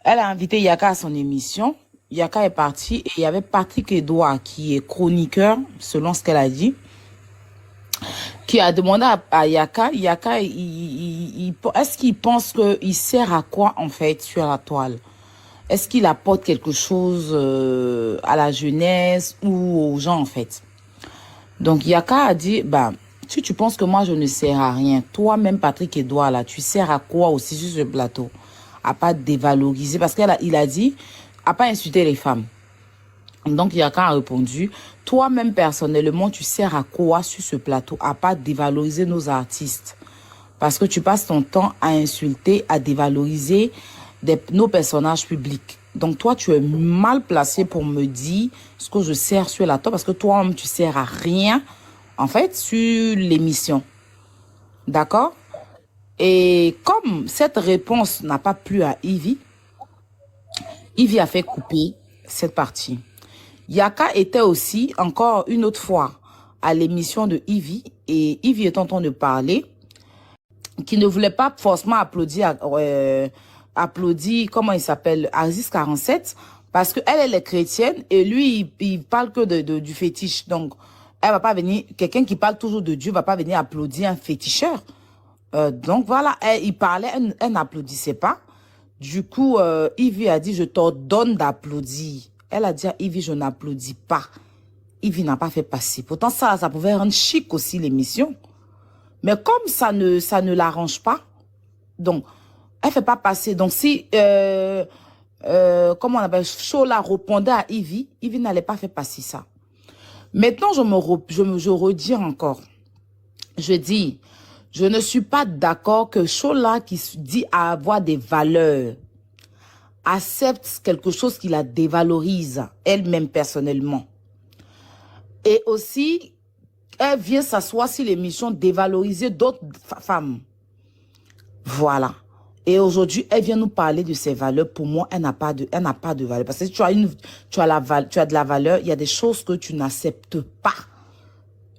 Elle a invité Yaka à son émission. Yaka est parti et il y avait Patrick Edouard qui est chroniqueur, selon ce qu'elle a dit, qui a demandé à Yaka, est-ce qu'il pense qu'il sert à quoi en fait sur la toile? Est-ce qu'il apporte quelque chose à la jeunesse ou aux gens en fait? Donc Yaka a dit, si tu penses que moi je ne sers à rien, toi-même Patrick Edouard là, tu sers à quoi aussi sur ce plateau? À pas dévaloriser, parce qu'il a dit, à pas insulter les femmes. Donc Yaka a répondu, toi-même personnellement, tu sers à quoi sur ce plateau? À pas dévaloriser nos artistes. Parce que tu passes ton temps à insulter, à dévaloriser nos personnages publics. Donc toi, tu es mal placé pour me dire ce que je sers sur la toile, parce que toi-même, tu sers à rien, en fait, sur l'émission. D'accord? Et comme cette réponse n'a pas plu à Ivy, Ivy a fait couper cette partie. Yaka était aussi, encore une autre fois, à l'émission de Ivy, et Ivy est en train de parler, qui ne voulait pas forcément applaudir, comment il s'appelle, Aziz 47, parce qu'elle, elle est chrétienne, et lui, il parle que du fétiche. Donc, elle va pas venir, quelqu'un qui parle toujours de Dieu va pas venir applaudir un féticheur. Donc voilà, il parlait, elle n'applaudissait pas. Du coup, Ivy a dit, je t'ordonne d'applaudir. Elle a dit à Ivy, je n'applaudis pas. Ivy n'a pas fait passer. Pourtant, ça pouvait rendre chic aussi l'émission. Mais comme ça ne l'arrange pas, donc, elle fait pas passer. Donc, si, comment on appelle, Chola répondait à Ivy, Ivy n'allait pas faire passer ça. Maintenant, je redis encore. Je dis, je ne suis pas d'accord que Chola, qui dit avoir des valeurs, accepte quelque chose qui la dévalorise, elle-même personnellement. Et aussi, elle vient s'asseoir sur l'émission dévaloriser d'autres femmes. Voilà. Et aujourd'hui, elle vient nous parler de ses valeurs. Pour moi, elle n'a pas de valeur. Parce que tu as de la valeur, il y a des choses que tu n'acceptes pas.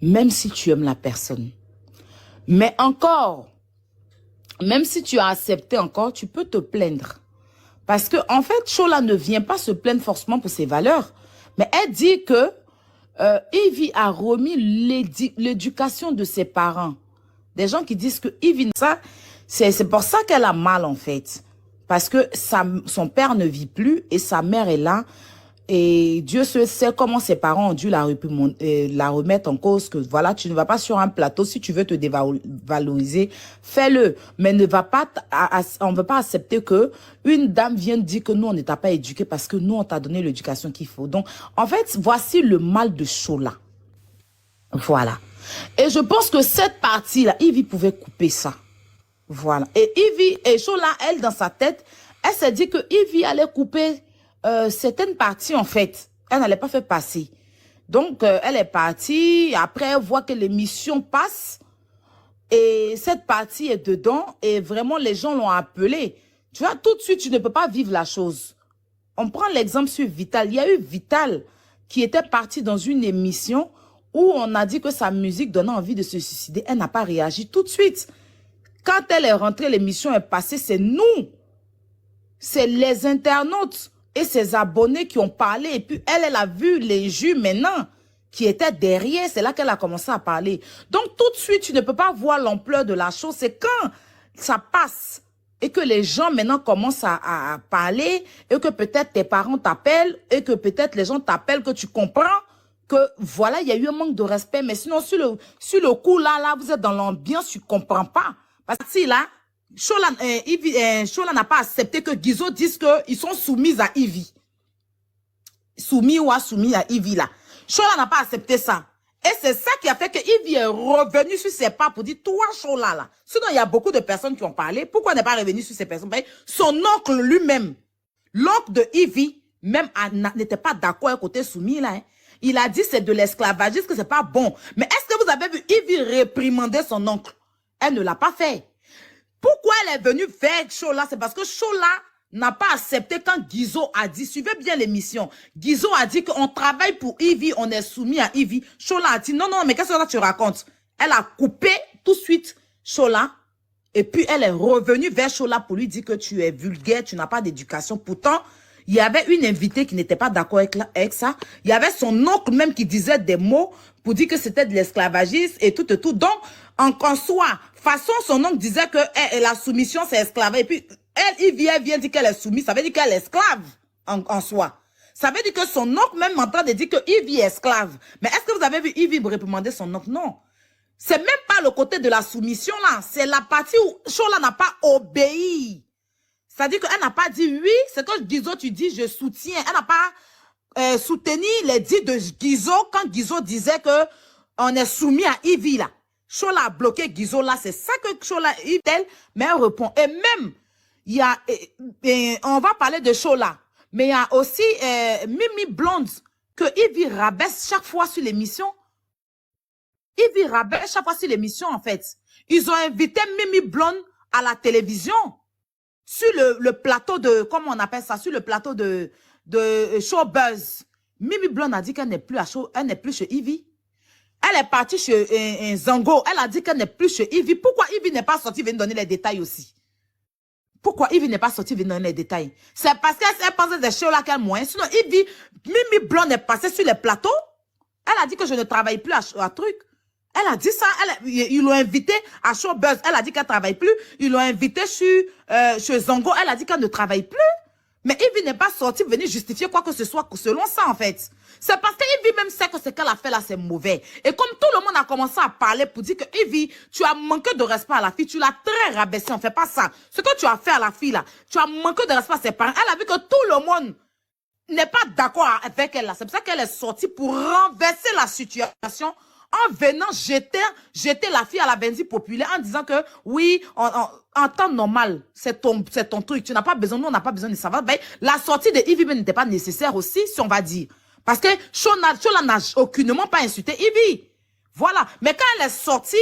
Même si tu aimes la personne. Mais encore, même si tu as accepté encore, tu peux te plaindre. Parce que, en fait, Chola ne vient pas se plaindre forcément pour ses valeurs. Mais elle dit que Ivy a remis l'éducation de ses parents. Des gens qui disent que Ivy, ça, c'est pour ça qu'elle a mal, en fait. Parce que son père ne vit plus et sa mère est là. Et Dieu seul sait comment ses parents ont dû la remettre en cause, que voilà, tu ne vas pas sur un plateau, si tu veux te dévaloriser, fais-le. Mais on ne veut pas accepter que une dame vienne dire que nous, on ne t'a pas éduqué parce que nous, on t'a donné l'éducation qu'il faut. Donc, en fait, voici le mal de Chola. Voilà. Et je pense que cette partie-là, Ivy pouvait couper ça. Voilà. Et Ivy, et Chola, elle, dans sa tête, elle s'est dit que Ivy allait couper certaines parties, en fait. Elle n'allait pas faire passer. Donc, elle est partie. Après, elle voit que l'émission passe. Et cette partie est dedans. Et vraiment, les gens l'ont appelée. Tu vois, tout de suite, tu ne peux pas vivre la chose. On prend l'exemple sur Vital. Il y a eu Vital qui était parti dans une émission où on a dit que sa musique donnait envie de se suicider. Elle n'a pas réagi tout de suite. Quand elle est rentrée, l'émission est passée. C'est nous. C'est les internautes et ses abonnés qui ont parlé. Et puis, elle a vu les jus maintenant qui étaient derrière. C'est là qu'elle a commencé à parler. Donc, tout de suite, tu ne peux pas voir l'ampleur de la chose. C'est quand ça passe et que les gens maintenant commencent à parler et que peut-être tes parents t'appellent et que peut-être les gens t'appellent, que tu comprends que voilà, il y a eu un manque de respect. Mais sinon, sur le coup, là, vous êtes dans l'ambiance, tu ne comprends pas. Parce que si là, Chola n'a pas accepté que Guizot dise qu'ils sont soumis à Ivy. Soumis à Ivy là. Chola n'a pas accepté ça. Et c'est ça qui a fait que Ivy est revenu sur ses pas pour dire, toi Chola là. Sinon, il y a beaucoup de personnes qui ont parlé. Pourquoi elle n'est pas revenu sur ces personnes? Son oncle lui-même, l'oncle de Ivy, même n'était pas d'accord à côté soumis là. Hein. Il a dit c'est de l'esclavagisme, que c'est pas bon. Mais est-ce que vous avez vu Ivy réprimander son oncle? Elle ne l'a pas fait. Pourquoi elle est venue vers Chola? C'est parce que Chola n'a pas accepté quand Guizot a dit, suivez bien l'émission, Guizot a dit qu'on travaille pour Ivy, on est soumis à Ivy. Chola a dit, non, mais qu'est-ce que tu racontes? Elle a coupé tout de suite Chola, et puis elle est revenue vers Chola pour lui dire que tu es vulgaire, tu n'as pas d'éducation. Pourtant, il y avait une invitée qui n'était pas d'accord avec ça. Il y avait son oncle même qui disait des mots pour dire que c'était de l'esclavagisme et tout et tout. Donc, en soi, façon, son oncle disait que la soumission, c'est esclavage. Et puis, elle vient dire qu'elle est soumise. Ça veut dire qu'elle est esclave en soi. Ça veut dire que son oncle même est en train de dire que Ivy est esclave. Mais est-ce que vous avez vu Ivy réprimander son oncle? Non. C'est même pas le côté de la soumission là. C'est la partie où Chola n'a pas obéi. C'est-à-dire qu'elle n'a pas dit oui, c'est que Guizot, tu dis je soutiens. Elle n'a pas soutenu les dits de Guizot quand Guizot disait que on est soumis à Ivy là. Chola a bloqué Guizot là, c'est ça que Chola dit, mais elle répond. Et même, il y a, on va parler de Chola, mais il y a aussi Mimi Blonde que Ivy rabaisse chaque fois sur l'émission. Ivy rabaisse chaque fois sur l'émission en fait. Ils ont invité Mimi Blonde à la télévision. Sur le plateau de, comment on appelle ça, sur le plateau de Showbuzz. Mimi Blonde a dit qu'elle n'est plus elle n'est plus chez Ivy. Elle est partie chez Zango. Elle a dit qu'elle n'est plus chez Ivy. Pourquoi Ivy n'est pas sortie venir donner les détails aussi? Pourquoi Ivy n'est pas sortie venir donner les détails? C'est parce qu'elle pensait des choses là qu'elle moyen. Sinon, Ivy, Mimi Blonde est passée sur les plateaux. Elle a dit que je ne travaille plus à truc. Elle a dit ça, ils l'ont invité à Showbuzz. Elle a dit qu'elle ne travaille plus. Ils l'ont invité chez Zango. Elle a dit qu'elle ne travaille plus. Mais Ivy n'est pas sortie venir justifier quoi que ce soit selon ça, en fait. C'est parce que Ivy même sait que ce qu'elle a fait là, c'est mauvais. Et comme tout le monde a commencé à parler pour dire que Ivy, tu as manqué de respect à la fille, tu l'as très rabaissée, on ne fait pas ça. Ce que tu as fait à la fille là, tu as manqué de respect à ses parents. Elle a vu que tout le monde n'est pas d'accord avec elle là. C'est pour ça qu'elle est sortie pour renverser la situation en venant jeter la fille à la benzine populaire en disant que oui, en temps normal, c'est ton truc. Tu n'as pas besoin, nous on n'a pas besoin de savoir. Ben, la sortie de Ivy n'était pas nécessaire aussi, si on va dire. Parce que Chola n'a aucunement pas insulté Ivy. Voilà. Mais quand elle est sortie,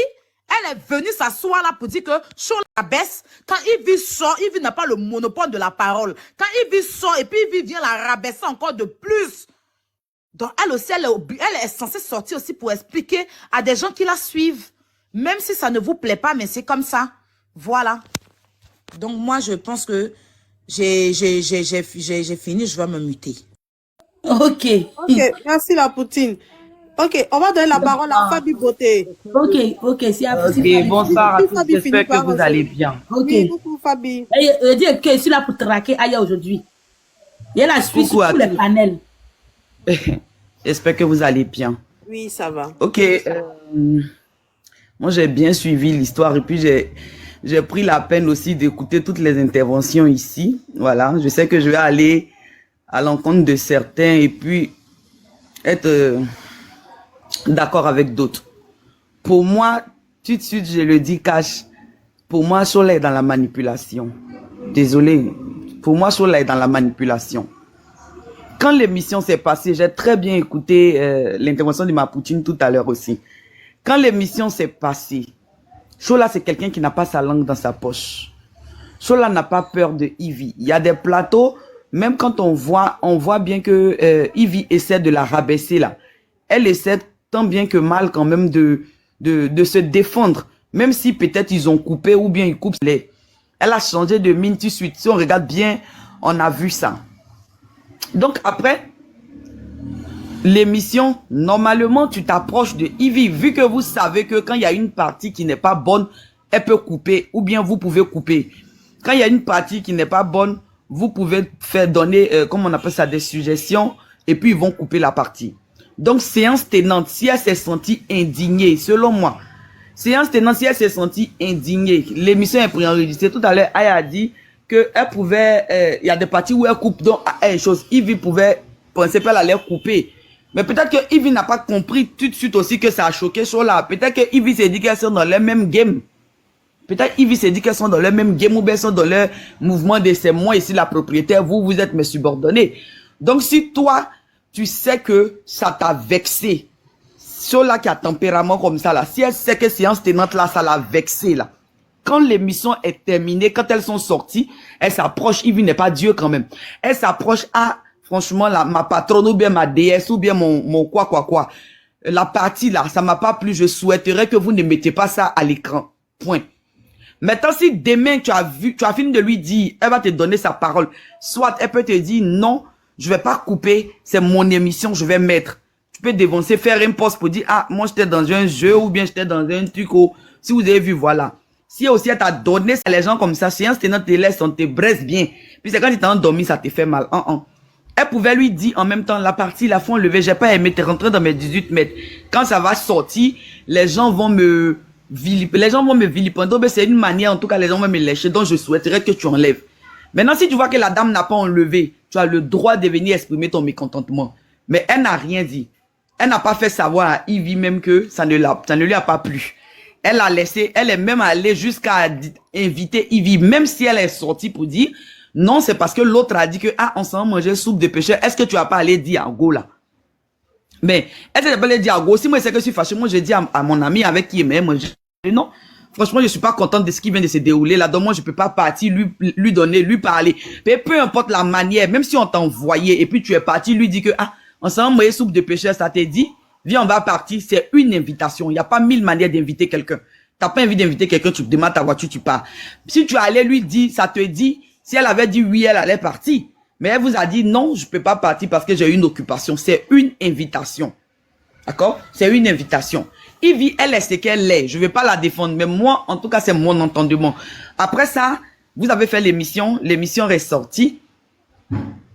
elle est venue s'asseoir là pour dire que Chola baisse. Quand Ivy sort, Ivy n'a pas le monopole de la parole. Quand Ivy sort et puis Ivy vient la rabaisser encore de plus. Donc, elle aussi, elle est censée sortir aussi pour expliquer à des gens qui la suivent. Même si ça ne vous plaît pas, mais c'est comme ça. Voilà. Donc, moi, je pense que j'ai fini, je vais me muter. Ok. Ok, merci la poutine. Ok, on va donner la parole à Fabi Beauté. Ok, c'est Ok, bonsoir à tous, j'espère que vous allez bien. Ok. Oui, coucou Fabi. Dis que je suis là pour traquer Aya aujourd'hui. Il y a la suite sur tous les panels. J'espère que vous allez bien. Oui, ça va. Ok, moi j'ai bien suivi l'histoire et puis j'ai pris la peine aussi d'écouter toutes les interventions ici. Voilà, je sais que je vais aller à l'encontre de certains et puis être d'accord avec d'autres. Pour moi, tout de suite, je le dis cash, pour moi, Chola est dans la manipulation. Désolé, pour moi, Chola est dans la manipulation. Quand l'émission s'est passée, j'ai très bien écouté l'intervention de ma poutine tout à l'heure aussi. Quand l'émission s'est passée, Chola c'est quelqu'un qui n'a pas sa langue dans sa poche. Chola n'a pas peur de Ivy. Il y a des plateaux, même quand on voit bien que Ivy essaie de la rabaisser là. Elle essaie tant bien que mal quand même de se défendre. Même si peut-être ils ont coupé ou bien ils coupent les. Elle a changé de mine tout de suite. Si on regarde bien, on a vu ça. Donc après, l'émission, normalement, tu t'approches de Ivy. Vu que vous savez que quand il y a une partie qui n'est pas bonne, elle peut couper ou bien vous pouvez couper. Quand il y a une partie qui n'est pas bonne, vous pouvez faire donner, comme on appelle ça, des suggestions et puis ils vont couper la partie. Donc, séance tenante, si elle s'est sentie indignée, selon moi, séance tenante, si elle s'est sentie indignée, l'émission est préenregistrée. Tout à l'heure, Aya a dit qu'elle pouvait, il y a des parties où elle coupe, donc, une chose, Ivy pouvait penser qu'elle allait couper. Mais peut-être que Ivy n'a pas compris tout de suite aussi que ça a choqué Chola. Peut-être que Ivy s'est dit qu'elles sont dans le même game. Peut-être Ivy s'est dit qu'elles sont dans le même game ou bien elles sont dans le mouvement de c'est moi ici la propriétaire, vous êtes mes subordonnés. Donc si toi, tu sais que ça t'a vexé, Chola qui a tempérament comme ça là, si elle sait que séance tenante là, ça l'a vexé là, quand l'émission est terminée, quand elles sont sorties, elles s'approchent, Ivy n'est pas Dieu quand même. Elle s'approche à, franchement, ma patronne ou bien ma déesse ou bien mon quoi. La partie là, ça m'a pas plu, je souhaiterais que vous ne mettez pas ça à l'écran. Point. Maintenant, si demain tu as fini de lui dire, elle va te donner sa parole. Soit elle peut te dire, non, je vais pas couper, c'est mon émission, je vais mettre. Tu peux dévancer, faire un post pour dire, ah, moi j'étais dans un jeu ou bien j'étais dans un truc. Si vous avez vu, voilà. Si aussi elle t'a donné ça, les gens comme ça, séance tenante te laisse, on te braise bien. Puis c'est quand tu t'es endormi, ça te fait mal. Elle pouvait lui dire en même temps, la partie, la fond levé, j'ai pas aimé, t'es rentré dans mes 18 mètres. Quand ça va sortir, les gens vont me vilipender, mais c'est une manière, en tout cas, les gens vont me lécher, donc je souhaiterais que tu enlèves. Maintenant, si tu vois que la dame n'a pas enlevé, tu as le droit de venir exprimer ton mécontentement. Mais elle n'a rien dit. Elle n'a pas fait savoir à Ivy même que ça ne lui a pas plu. Elle a laissé, elle est même allée jusqu'à inviter Ivy, même si elle est sortie pour dire, non, c'est parce que l'autre a dit que, ah, on s'en mangeait soupe de pêcheur. Est-ce que tu vas pas aller dire à Go là? Mais, est-ce que tu vas pas aller dire à Go? Si moi, c'est que je suis fâché, moi, je dis à mon ami avec qui il m'aime, non. Franchement, je suis pas contente de ce qui vient de se dérouler là. Donc, moi, je peux pas partir, lui donner, lui parler. Mais peu importe la manière, même si on t'a envoyé et puis tu es parti, lui dit que, ah, on s'en mangeait soupe de pêcheur, ça t'est dit? Viens, on va partir. C'est une invitation. Il n'y a pas 1000 manières d'inviter quelqu'un. T'as pas envie d'inviter quelqu'un, tu démarres ta voiture, tu pars. Si tu allais lui dire, ça te dit, si elle avait dit oui, elle allait partir. Mais elle vous a dit non, je peux pas partir parce que j'ai une occupation. C'est une invitation. D'accord? C'est une invitation. Ivy, elle est ce qu'elle est. Je vais pas la défendre. Mais moi, en tout cas, c'est mon entendement. Après ça, vous avez fait l'émission. L'émission est sortie.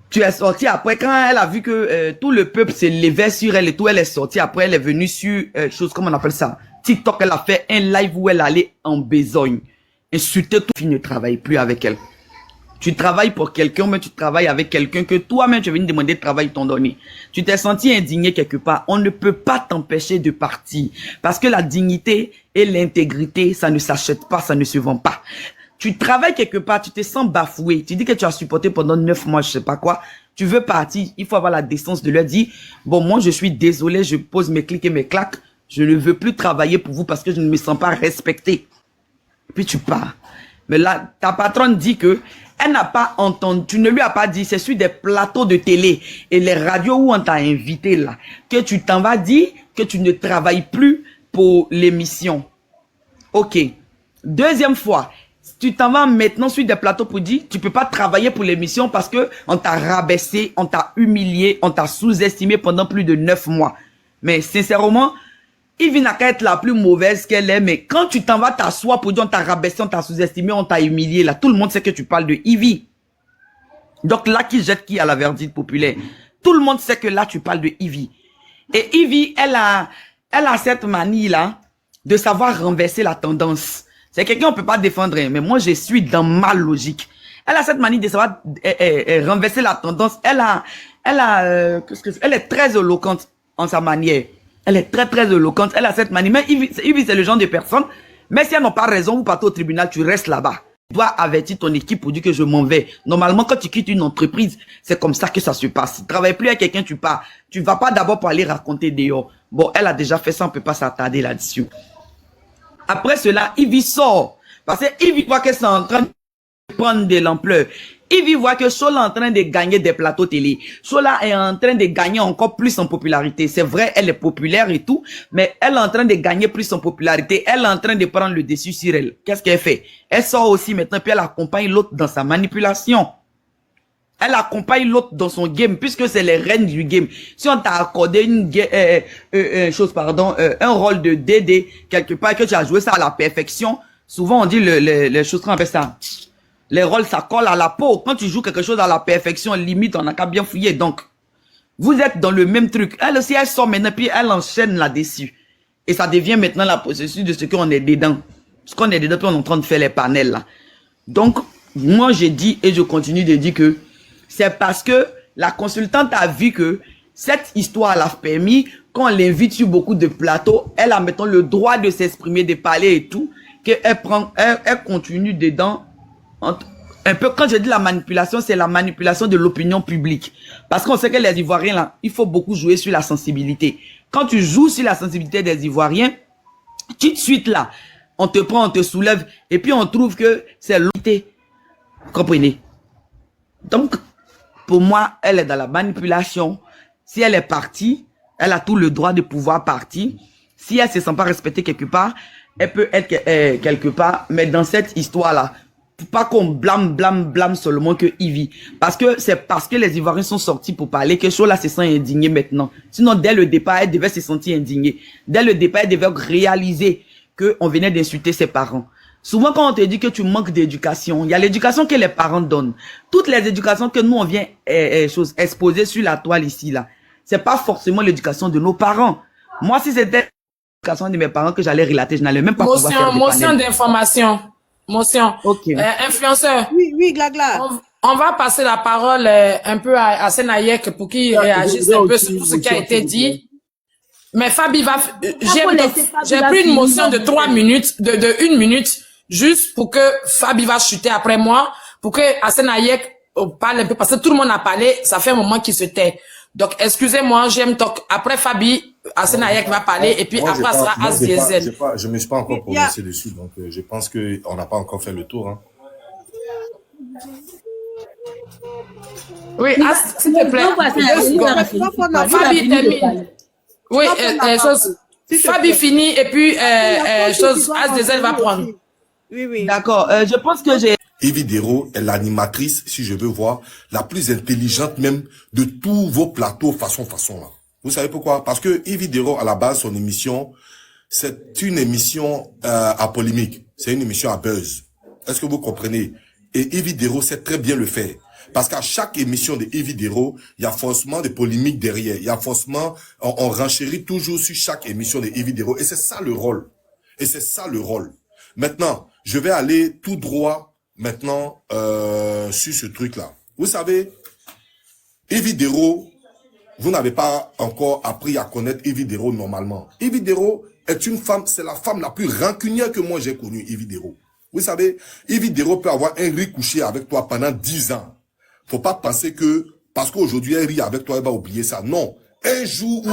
Tu es sorti après. Quand elle a vu que tout le peuple se levait sur elle et tout, elle est sortie. Après, elle est venue sur, comment on appelle ça? TikTok, elle a fait un live où elle allait en besogne. Insulter tout. Tu ne travailles plus avec elle. Tu travailles pour quelqu'un, mais tu travailles avec quelqu'un que toi-même tu es venu demander de travail t'ont donné. Tu t'es senti indigné quelque part. On ne peut pas t'empêcher de partir. Parce que la dignité et l'intégrité, ça ne s'achète pas, ça ne se vend pas. Tu travailles quelque part, tu te sens bafoué. Tu dis que tu as supporté pendant 9 mois, je sais pas quoi. Tu veux partir, il faut avoir la décence de leur dire, bon, moi je suis désolé, je pose mes clics et mes claques. Je ne veux plus travailler pour vous parce que je ne me sens pas respecté. Puis tu pars. Mais là, ta patronne dit que elle n'a pas entendu, tu ne lui as pas dit, c'est sur des plateaux de télé et les radios où on t'a invité là, que tu t'en vas dire que tu ne travailles plus pour l'émission. Ok. Deuxième fois, tu t'en vas maintenant sur des plateaux pour dire, tu peux pas travailler pour l'émission parce que on t'a rabaissé, on t'a humilié, on t'a sous-estimé pendant plus de 9 mois. Mais sincèrement, Ivy n'a qu'à être la plus mauvaise qu'elle est, mais quand tu t'en vas t'asseoir pour dire on t'a rabaissé, on t'a sous-estimé, on t'a humilié, là, tout le monde sait que tu parles de Ivy. Donc là, qui jette qui à la verdicte populaire? Tout le monde sait que là, tu parles de Ivy. Et Ivy, elle a cette manie-là de savoir renverser la tendance. C'est quelqu'un qu'on peut pas défendre, mais moi, je suis dans ma logique. Elle a cette manie de savoir renverser la tendance. Elle est très éloquente en sa manière. Elle est très, très éloquente. Elle a cette manie. Mais Ivy, c'est le genre de personne. Mais si elles n'ont pas raison, vous partez au tribunal, tu restes là-bas. Tu dois avertir ton équipe pour dire que je m'en vais. Normalement, quand tu quittes une entreprise, c'est comme ça que ça se passe. Si tu ne travailles plus avec quelqu'un, tu pars. Tu ne vas pas d'abord pour aller raconter dehors. Bon, elle a déjà fait ça, on ne peut pas s'attarder là-dessus. Après cela, Ivy sort. Parce que Ivy voit que c'est en train de prendre de l'ampleur. Ivy voit que Chola est en train de gagner des plateaux télé. Chola est en train de gagner encore plus en popularité. C'est vrai, elle est populaire et tout, mais elle est en train de gagner plus en popularité. Elle est en train de prendre le dessus sur elle. Qu'est-ce qu'elle fait? Elle sort aussi maintenant, puis elle accompagne l'autre dans sa manipulation. Elle accompagne l'autre dans son game, puisque c'est les reines du game. Si on t'a accordé un rôle de DD quelque part, que tu as joué ça à la perfection, souvent on dit les choses qu'on appelle ça. Les rôles, ça colle à la peau. Quand tu joues quelque chose à la perfection, limite, on n'a qu'à bien fouiller. Donc, vous êtes dans le même truc. Elle aussi, elle sort maintenant, puis elle enchaîne là-dessus. Et ça devient maintenant la processus de ce qu'on est dedans. Ce qu'on est dedans, puis on est en train de faire les panels là. Donc, moi, j'ai dit, et je continue de dire que c'est parce que la consultante a vu que cette histoire l'a permis, quand on l'invite sur beaucoup de plateaux, elle a maintenant le droit de s'exprimer, de parler et tout, qu'elle continue dedans. Un peu, quand je dis la manipulation, c'est la manipulation de l'opinion publique. Parce qu'on sait que les Ivoiriens, là, il faut beaucoup jouer sur la sensibilité. Quand tu joues sur la sensibilité des Ivoiriens, tout de suite là, on te prend, on te soulève, et puis on trouve que c'est l'autorité. Vous comprenez? Donc, pour moi, elle est dans la manipulation. Si elle est partie, elle a tout le droit de pouvoir partir. Si elle ne se sent pas respectée quelque part, elle peut être quelque part. Mais dans cette histoire-là, pas qu'on blâme seulement que Ivy. Parce que c'est parce que les Ivoiriens sont sortis pour parler que Chola se sent indigné maintenant. Sinon, dès le départ, elle devait se sentir indignée. Dès le départ, elle devait réaliser qu'on venait d'insulter ses parents. Souvent, quand on te dit que tu manques d'éducation, il y a l'éducation que les parents donnent. Toutes les éducations que nous, on vient exposer sur la toile ici, là, c'est pas forcément l'éducation de nos parents. Moi, si c'était l'éducation de mes parents que j'allais relater, je n'allais même pas pouvoir faire des motion panels. d'information. Motion. Ok. Influenceur. Oui, Glagla. On va passer la parole un peu à Senayek pour qu'il réagisse un peu sur tout ce qui a été dit. Mais Fabi va, j'ai pris une motion de 3 minutes, de 1 minute, juste pour que Fabi va chuter après moi, pour que Senayek parle un peu, parce que tout le monde a parlé, ça fait un moment qu'il se tait. Donc, excusez-moi, j'aime talk. Après Fabi, Senayek va parler, et puis après, ça sera As Diesel. Je me suis pas encore prononcé dessus, donc je pense que on n'a pas encore fait le tour, hein. Oui, As, s'il te plaît. Fabi termine. Oui, Fabi finit, et puis, As Diesel va prendre. Oui. D'accord, je pense que j'ai... Ivy Dero est l'animatrice, si je veux voir, la plus intelligente même de tous vos plateaux façon là. Vous savez pourquoi? Parce que Ivy Dero, à la base, son émission, c'est une émission à polémique. C'est une émission à buzz. Est-ce que vous comprenez? Et Ivy Dero sait très bien le faire. Parce qu'à chaque émission de Ivy Dero, il y a forcément des polémiques derrière. Il y a forcément, on renchérit toujours sur chaque émission de Ivy Dero. Et c'est ça le rôle. Maintenant, je vais aller tout droit maintenant sur ce truc-là. Vous savez, Ivy Dero, vous n'avez pas encore appris à connaître Ivy Dero normalement. Ivy Dero est une femme, c'est la femme la plus rancunière que moi j'ai connue, Ivy Dero. Vous savez, Ivy Dero peut avoir un riz couché avec toi pendant 10 ans. Faut pas penser que, parce qu'aujourd'hui elle rit avec toi, elle va oublier ça. Non. Un jour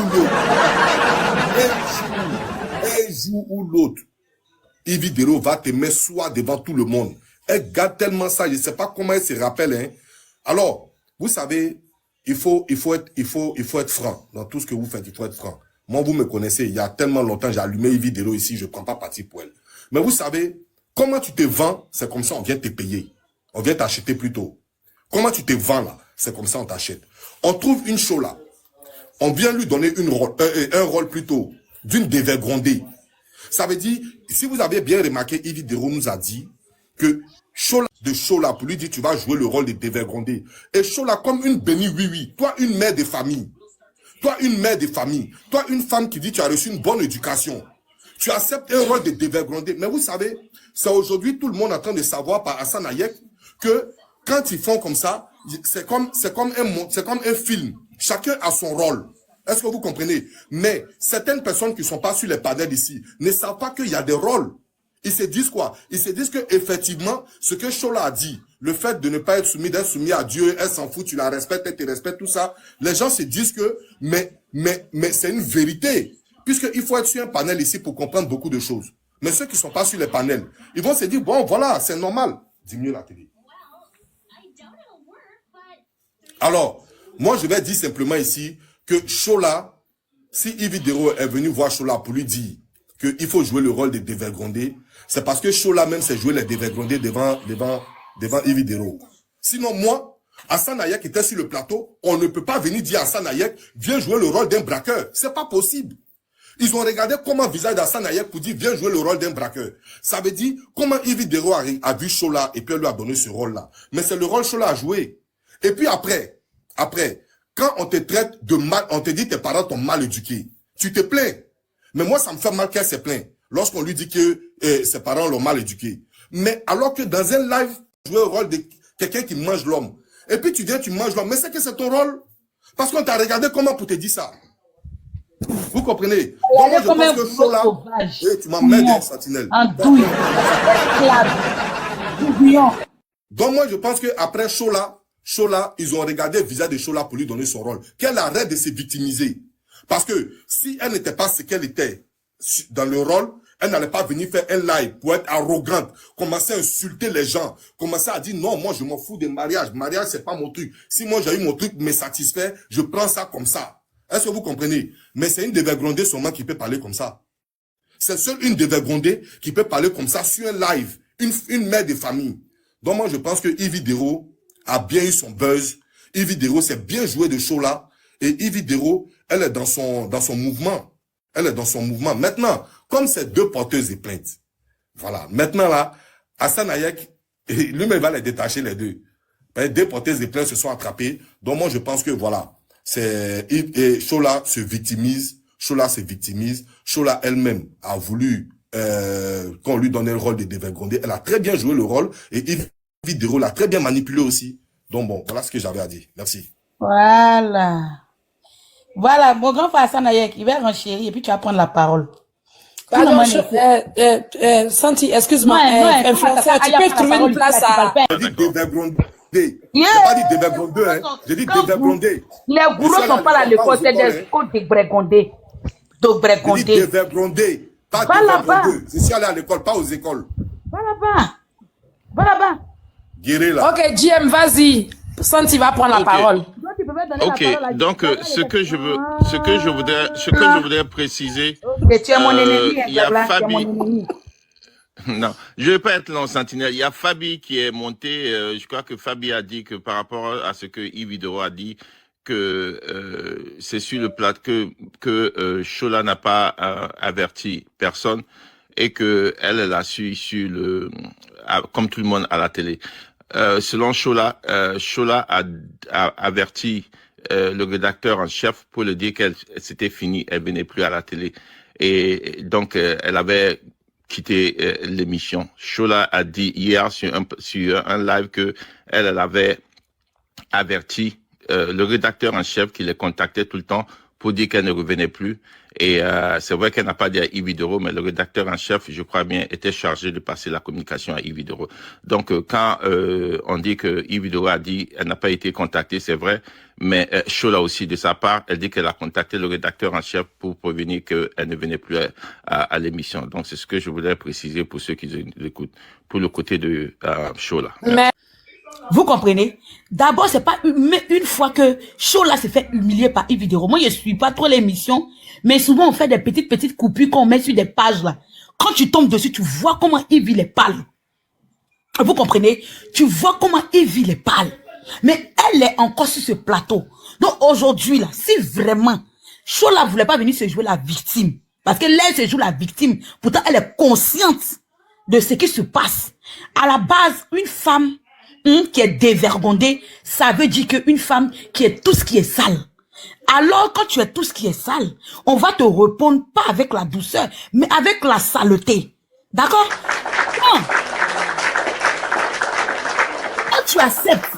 ou l'autre, Ivy Dero va te mettre soi devant tout le monde. Elle garde tellement ça, je ne sais pas comment elle se rappelle, hein. Alors, vous savez, il faut être franc dans tout ce que vous faites, il faut être franc. Moi, vous me connaissez, il y a tellement longtemps, j'ai allumé Ivy Dero ici, je ne prends pas parti pour elle. Mais vous savez, comment tu te vends, c'est comme ça, on vient te payer. On vient t'acheter plutôt. Comment tu te vends là, c'est comme ça, on t'achète. On trouve une show là. On vient lui donner un rôle plutôt d'une dévergondée. Ça veut dire, si vous avez bien remarqué, Ivy Dero nous a dit que Chola pour lui dire tu vas jouer le rôle de dévergondé. Et Chola comme une bénie oui. Toi une mère de famille. Toi une femme qui dit tu as reçu une bonne éducation. Tu acceptes un rôle de dévergondé. Mais vous savez, c'est aujourd'hui tout le monde est en train de savoir par Hassan Hayek que quand ils font comme ça, c'est comme un film. Chacun a son rôle. Est-ce que vous comprenez? Mais certaines personnes qui ne sont pas sur les panels ici ne savent pas qu'il y a des rôles. Ils se disent quoi? Ils se disent que effectivement, ce que Chola a dit, le fait de ne pas être soumis, d'être soumis à Dieu, elle s'en fout, tu la respectes, elle te respecte, tout ça. Les gens se disent que, mais c'est une vérité. Puisqu'il faut être sur un panel ici pour comprendre beaucoup de choses. Mais ceux qui ne sont pas sur les panels, ils vont se dire, bon, voilà, c'est normal. Diminue la télé. Alors, moi, je vais dire simplement ici que Chola, si Ivy Dero est venu voir Chola pour lui dire qu'il faut jouer le rôle de dévergondé, c'est parce que Chola même s'est joué les dévergondés devant Ivy Dero. Sinon, moi, Hassan Hayek était sur le plateau, on ne peut pas venir dire à Hassan Hayek, viens jouer le rôle d'un braqueur. C'est pas possible. Ils ont regardé comment visage d'Hassan Hayek pour dire, viens jouer le rôle d'un braqueur. Ça veut dire, comment Ivy Dero a vu Chola et puis elle lui a donné ce rôle-là. Mais c'est le rôle Chola a joué. Et puis après, quand on te traite de mal, on te dit tes parents t'ont mal éduqué, tu te plains. Mais moi, ça me fait mal qu'elle se plaint lorsqu'on lui dit que ses parents l'ont mal éduqué. Mais alors que dans un live, tu joues le rôle de quelqu'un qui mange l'homme. Et puis tu viens, tu manges l'homme. Mais c'est que c'est ton rôle. Parce qu'on t'a regardé comment pour te dire ça. Vous comprenez? Donc moi, je pense que Chola... tu m'emmènes, Sentinelle. Donc moi, je pense qu'après Chola, ils ont regardé le visage de Chola pour lui donner son rôle. Qu'elle arrête de se victimiser. Parce que si elle n'était pas ce qu'elle était dans le rôle, Elle n'allait pas venir faire un live pour être arrogante, commencer à insulter les gens, commencer à dire non, moi je m'en fous des mariages. Mariage, c'est pas mon truc. Si moi j'ai eu mon truc me satisfait, je prends ça comme ça. Est-ce que vous comprenez? Mais c'est une dévergondée seulement qui peut parler comme ça. C'est seule une dévergondée qui peut parler comme ça sur un live. Une mère de famille. Donc moi je pense que Yves Dero a bien eu son buzz. Yves Dero s'est bien joué de show là. Et Yves Dero, elle est dans son mouvement. Elle est dans son mouvement. Maintenant, comme c'est deux porteuses de plainte, voilà. Maintenant là, Hassan Hayek, lui-même va les détacher les deux. Deux porteuses de plainte se sont attrapées. Donc moi je pense que voilà, et Chola se victimise. Chola se victimise. Chola elle-même a voulu qu'on lui donnait le rôle de dévergondée. Elle a très bien joué le rôle et Yves Dero l'a très bien manipulé aussi. Donc bon, voilà ce que j'avais à dire. Merci. Voilà. Voilà, mon grand frère Hassan Hayek, il va renchérir et puis tu vas prendre la parole. Pardon, Santi, excuse-moi, influenceur, tu peux trouver une place à... J'ai dit dévergondé. J'ai pas dit dévergondé, hein. J'ai dit dévergondé. Les gourous ne sont pas là à l'école, c'est des codes dévergondés. J'ai dit dévergondé, pas dévergondé. Je suis allé à l'école, pas aux écoles. Va là-bas. Va là-bas. Guéré là. Ok, JM, vas-y. Santi va prendre la parole. Ok, donc ce que je voudrais préciser, il y a Fabi. Non, je vais pas être long, Sentinelle. Il y a Fabi qui est monté. Je crois que Fabi a dit que par rapport à ce que Yves Dero a dit, que c'est sur le plat que Chola n'a pas averti personne et que elle l'a su sur comme tout le monde à la télé. Selon Chola, Chola a averti le rédacteur en chef pour lui dire qu'elle c'était fini, elle venait plus à la télé et donc elle avait quitté l'émission. Chola a dit hier sur un live que elle avait averti le rédacteur en chef qui les contactait tout le temps pour dire qu'elle ne revenait plus. Et c'est vrai qu'elle n'a pas dit à Yves Dero, mais le rédacteur en chef, je crois bien, était chargé de passer la communication à Yves Dero. Donc quand on dit que Yves Dero a dit elle n'a pas été contactée, c'est vrai, mais Chola aussi de sa part, elle dit qu'elle a contacté le rédacteur en chef pour prévenir qu'elle ne venait plus à l'émission. Donc c'est ce que je voulais préciser pour ceux qui écoutent, pour le côté de Chola. Mais vous comprenez? D'abord, c'est pas une fois que Chola s'est fait humilier par Yves Dero. Moi, je suis pas trop l'émission, mais souvent on fait des petites coupures qu'on met sur des pages là. Quand tu tombes dessus, tu vois comment Yves il est pâle. Vous comprenez? Tu vois comment Yves il est pâle. Mais elle est encore sur ce plateau. Donc aujourd'hui là, si vraiment Chola voulait pas venir se jouer la victime, parce que là elle se joue la victime, pourtant elle est consciente de ce qui se passe. À la base, une femme qui est dévergondée, ça veut dire qu'une femme qui est tout ce qui est sale. Alors, quand tu es tout ce qui est sale, on va te répondre pas avec la douceur, mais avec la saleté. D'accord? Non. Quand tu acceptes,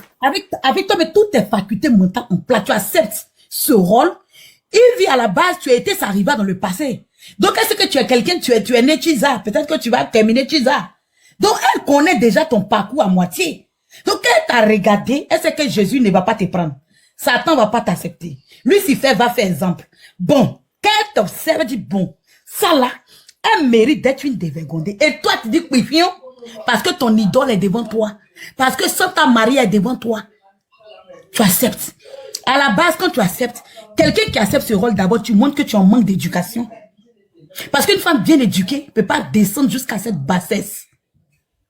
avec toi, mais toutes tes facultés mentales en plat, tu acceptes ce rôle, il vit à la base, tu as été sa rivale dans le passé. Donc, est-ce que tu es quelqu'un, tu es né Chiza? Peut-être que tu vas terminer Chiza. Donc, elle connaît déjà ton parcours à moitié. Donc, elle t'a regardé, elle sait que Jésus ne va pas te prendre. Satan va pas t'accepter. Lucifer va faire exemple. Bon, quand elle t'observe, elle dit, bon, ça là, elle mérite d'être une dévergondée. Et toi, tu dis, oui, parce que ton idole est devant toi. Parce que Santa Maria est devant toi. Tu acceptes. À la base, quand tu acceptes, quelqu'un qui accepte ce rôle, d'abord, tu montres que tu en manques d'éducation. Parce qu'une femme bien éduquée ne peut pas descendre jusqu'à cette bassesse.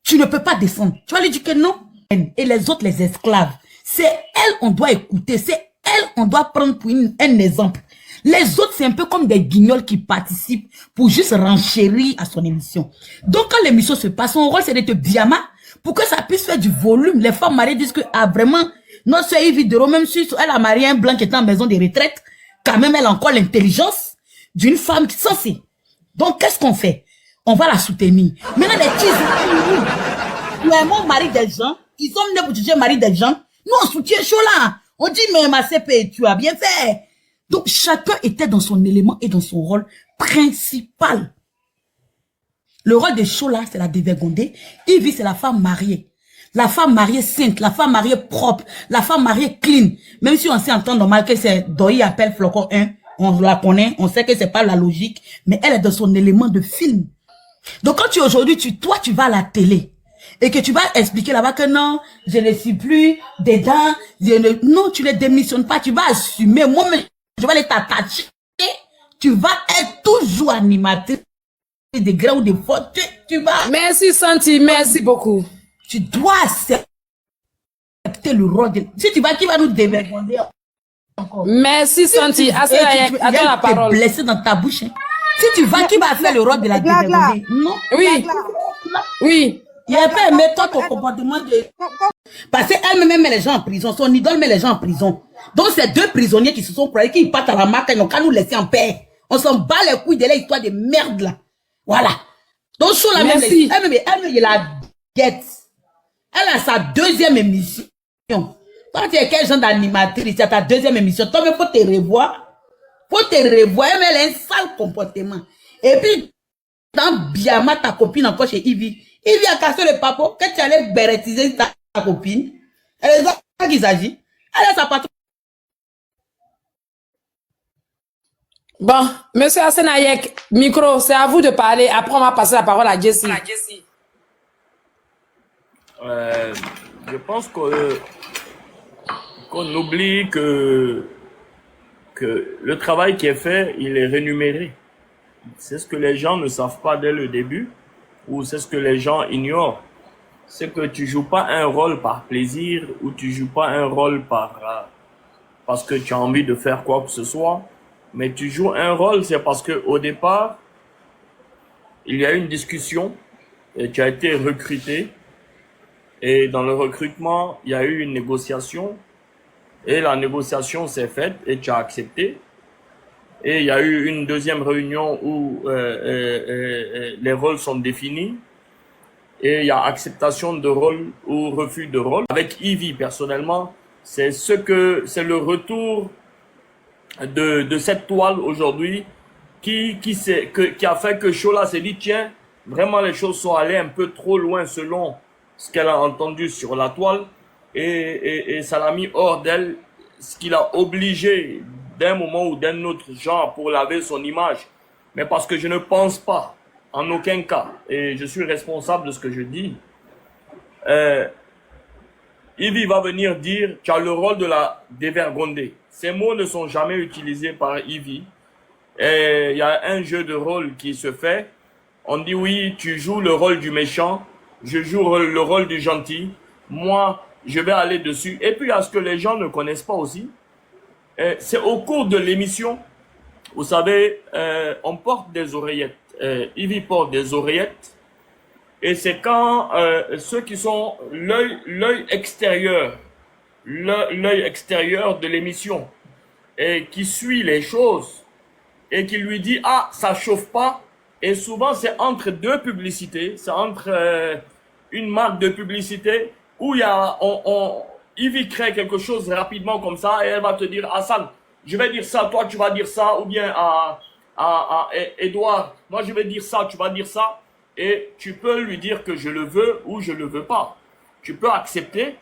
Tu ne peux pas descendre. Tu vas l'éduquer, non? Et les autres, les esclaves. C'est elle, on doit écouter. C'est elle, on doit prendre pour un exemple. Les autres, c'est un peu comme des guignols qui participent pour juste renchérir à son émission. Donc, quand l'émission se passe, son rôle, c'est d'être diamant pour que ça puisse faire du volume. Les femmes mariées disent que, vraiment, notre soeur Yves Dero, même si elle a marié un blanc qui est en maison de retraite, quand même, elle a encore l'intelligence d'une femme censée. Donc, qu'est-ce qu'on fait? On va la soutenir. Maintenant, les petits, nous aimons mari des gens. Ils sont venus pour juger mari des gens. Nous, on soutient Chola. On dit, mais ma CP, tu as bien fait. Donc, chacun était dans son élément et dans son rôle principal. Le rôle de Chola, c'est la dévergondée. Yves, c'est la femme mariée. La femme mariée sainte, la femme mariée propre, la femme mariée clean. Même si on sait en temps normal que c'est Doi appelle Flocon 1, on la connaît, on sait que c'est pas la logique, mais elle est dans son élément de film. Donc quand aujourd'hui, toi, tu vas à la télé et que tu vas expliquer là-bas que non, je ne suis plus dedans, non, tu ne démissionnes pas, tu vas assumer. Moi-même, je vais aller t'attacher. Tu vas être toujours animatrice des grands ou des fautes. Tu vas. Merci Santi, merci beaucoup. Tu dois accepter le rôle de... Si tu vas, qui va nous dévergonder encore? Merci Santi. Attends la parole. Blessé dans ta bouche. Hein. Si tu vas, qui va faire le rôle de la dévergonder? Non. Oui. Oui. Il n'y a pas aimé toi ton comportement de... Parce qu'elle-même met les gens en prison. Son idole met les gens en prison. Donc, c'est deux prisonniers qui se sont croyés qu'ils partent à la marque, ils n'ont qu'à nous laisser en paix. On s'en bat les couilles de l'histoire de merde là. Voilà. Donc, sur la même, elle me la guette. Elle a sa deuxième émission. Toi, tu es quel genre d'animatrice? C'est ta deuxième émission. Toi, il faut te revoir. Faut te revoir. Elle a un sale comportement. Et puis, dans Biama, ta copine encore chez Ivy. Ivy a cassé le papo. Que tu allais bérétiser ta copine. Elle est ça qu'il s'agit. Elle a sa patronne. Bon, monsieur Asenayek, micro, c'est à vous de parler. Après, on va passer la parole à Jessie. Je pense qu'on oublie que le travail qui est fait, il est rémunéré. C'est ce que les gens ne savent pas dès le début, ou c'est ce que les gens ignorent. C'est que tu joues pas un rôle par plaisir, ou tu joues pas un rôle parce que tu as envie de faire quoi que ce soit. Mais tu joues un rôle, c'est parce que au départ, il y a eu une discussion et tu as été recruté. Et dans le recrutement, il y a eu une négociation. Et la négociation s'est faite et tu as accepté. Et il y a eu une deuxième réunion où les rôles sont définis. Et il y a acceptation de rôle ou refus de rôle. Avec Ivy, personnellement, c'est le retour de cette toile aujourd'hui qui a fait que Chola s'est dit, tiens, vraiment les choses sont allées un peu trop loin selon ce qu'elle a entendu sur la toile et ça l'a mis hors d'elle, ce qui l'a obligé d'un moment ou d'un autre genre pour laver son image. Mais parce que je ne pense pas, en aucun cas, et je suis responsable de ce que je dis, Ivy va venir dire, tu as le rôle de la dévergonder. Ces mots ne sont jamais utilisés par Ivy. Et il y a un jeu de rôle qui se fait. On dit oui, tu joues le rôle du méchant, je joue le rôle du gentil. Moi, je vais aller dessus. Et puis, à ce que les gens ne connaissent pas aussi, c'est au cours de l'émission, vous savez, on porte des oreillettes. Ivy porte des oreillettes. Et c'est quand ceux qui sont l'œil extérieur de l'émission et qui suit les choses et qui lui dit ah ça chauffe pas, et souvent c'est entre deux publicités, c'est entre une marque de publicité où il y a Ivy crée quelque chose rapidement comme ça et elle va te dire Hassan, je vais dire ça, toi tu vas dire ça, ou bien à Edouard, moi je vais dire ça, tu vas dire ça, et tu peux lui dire que je le veux ou je le veux pas. Tu peux accepter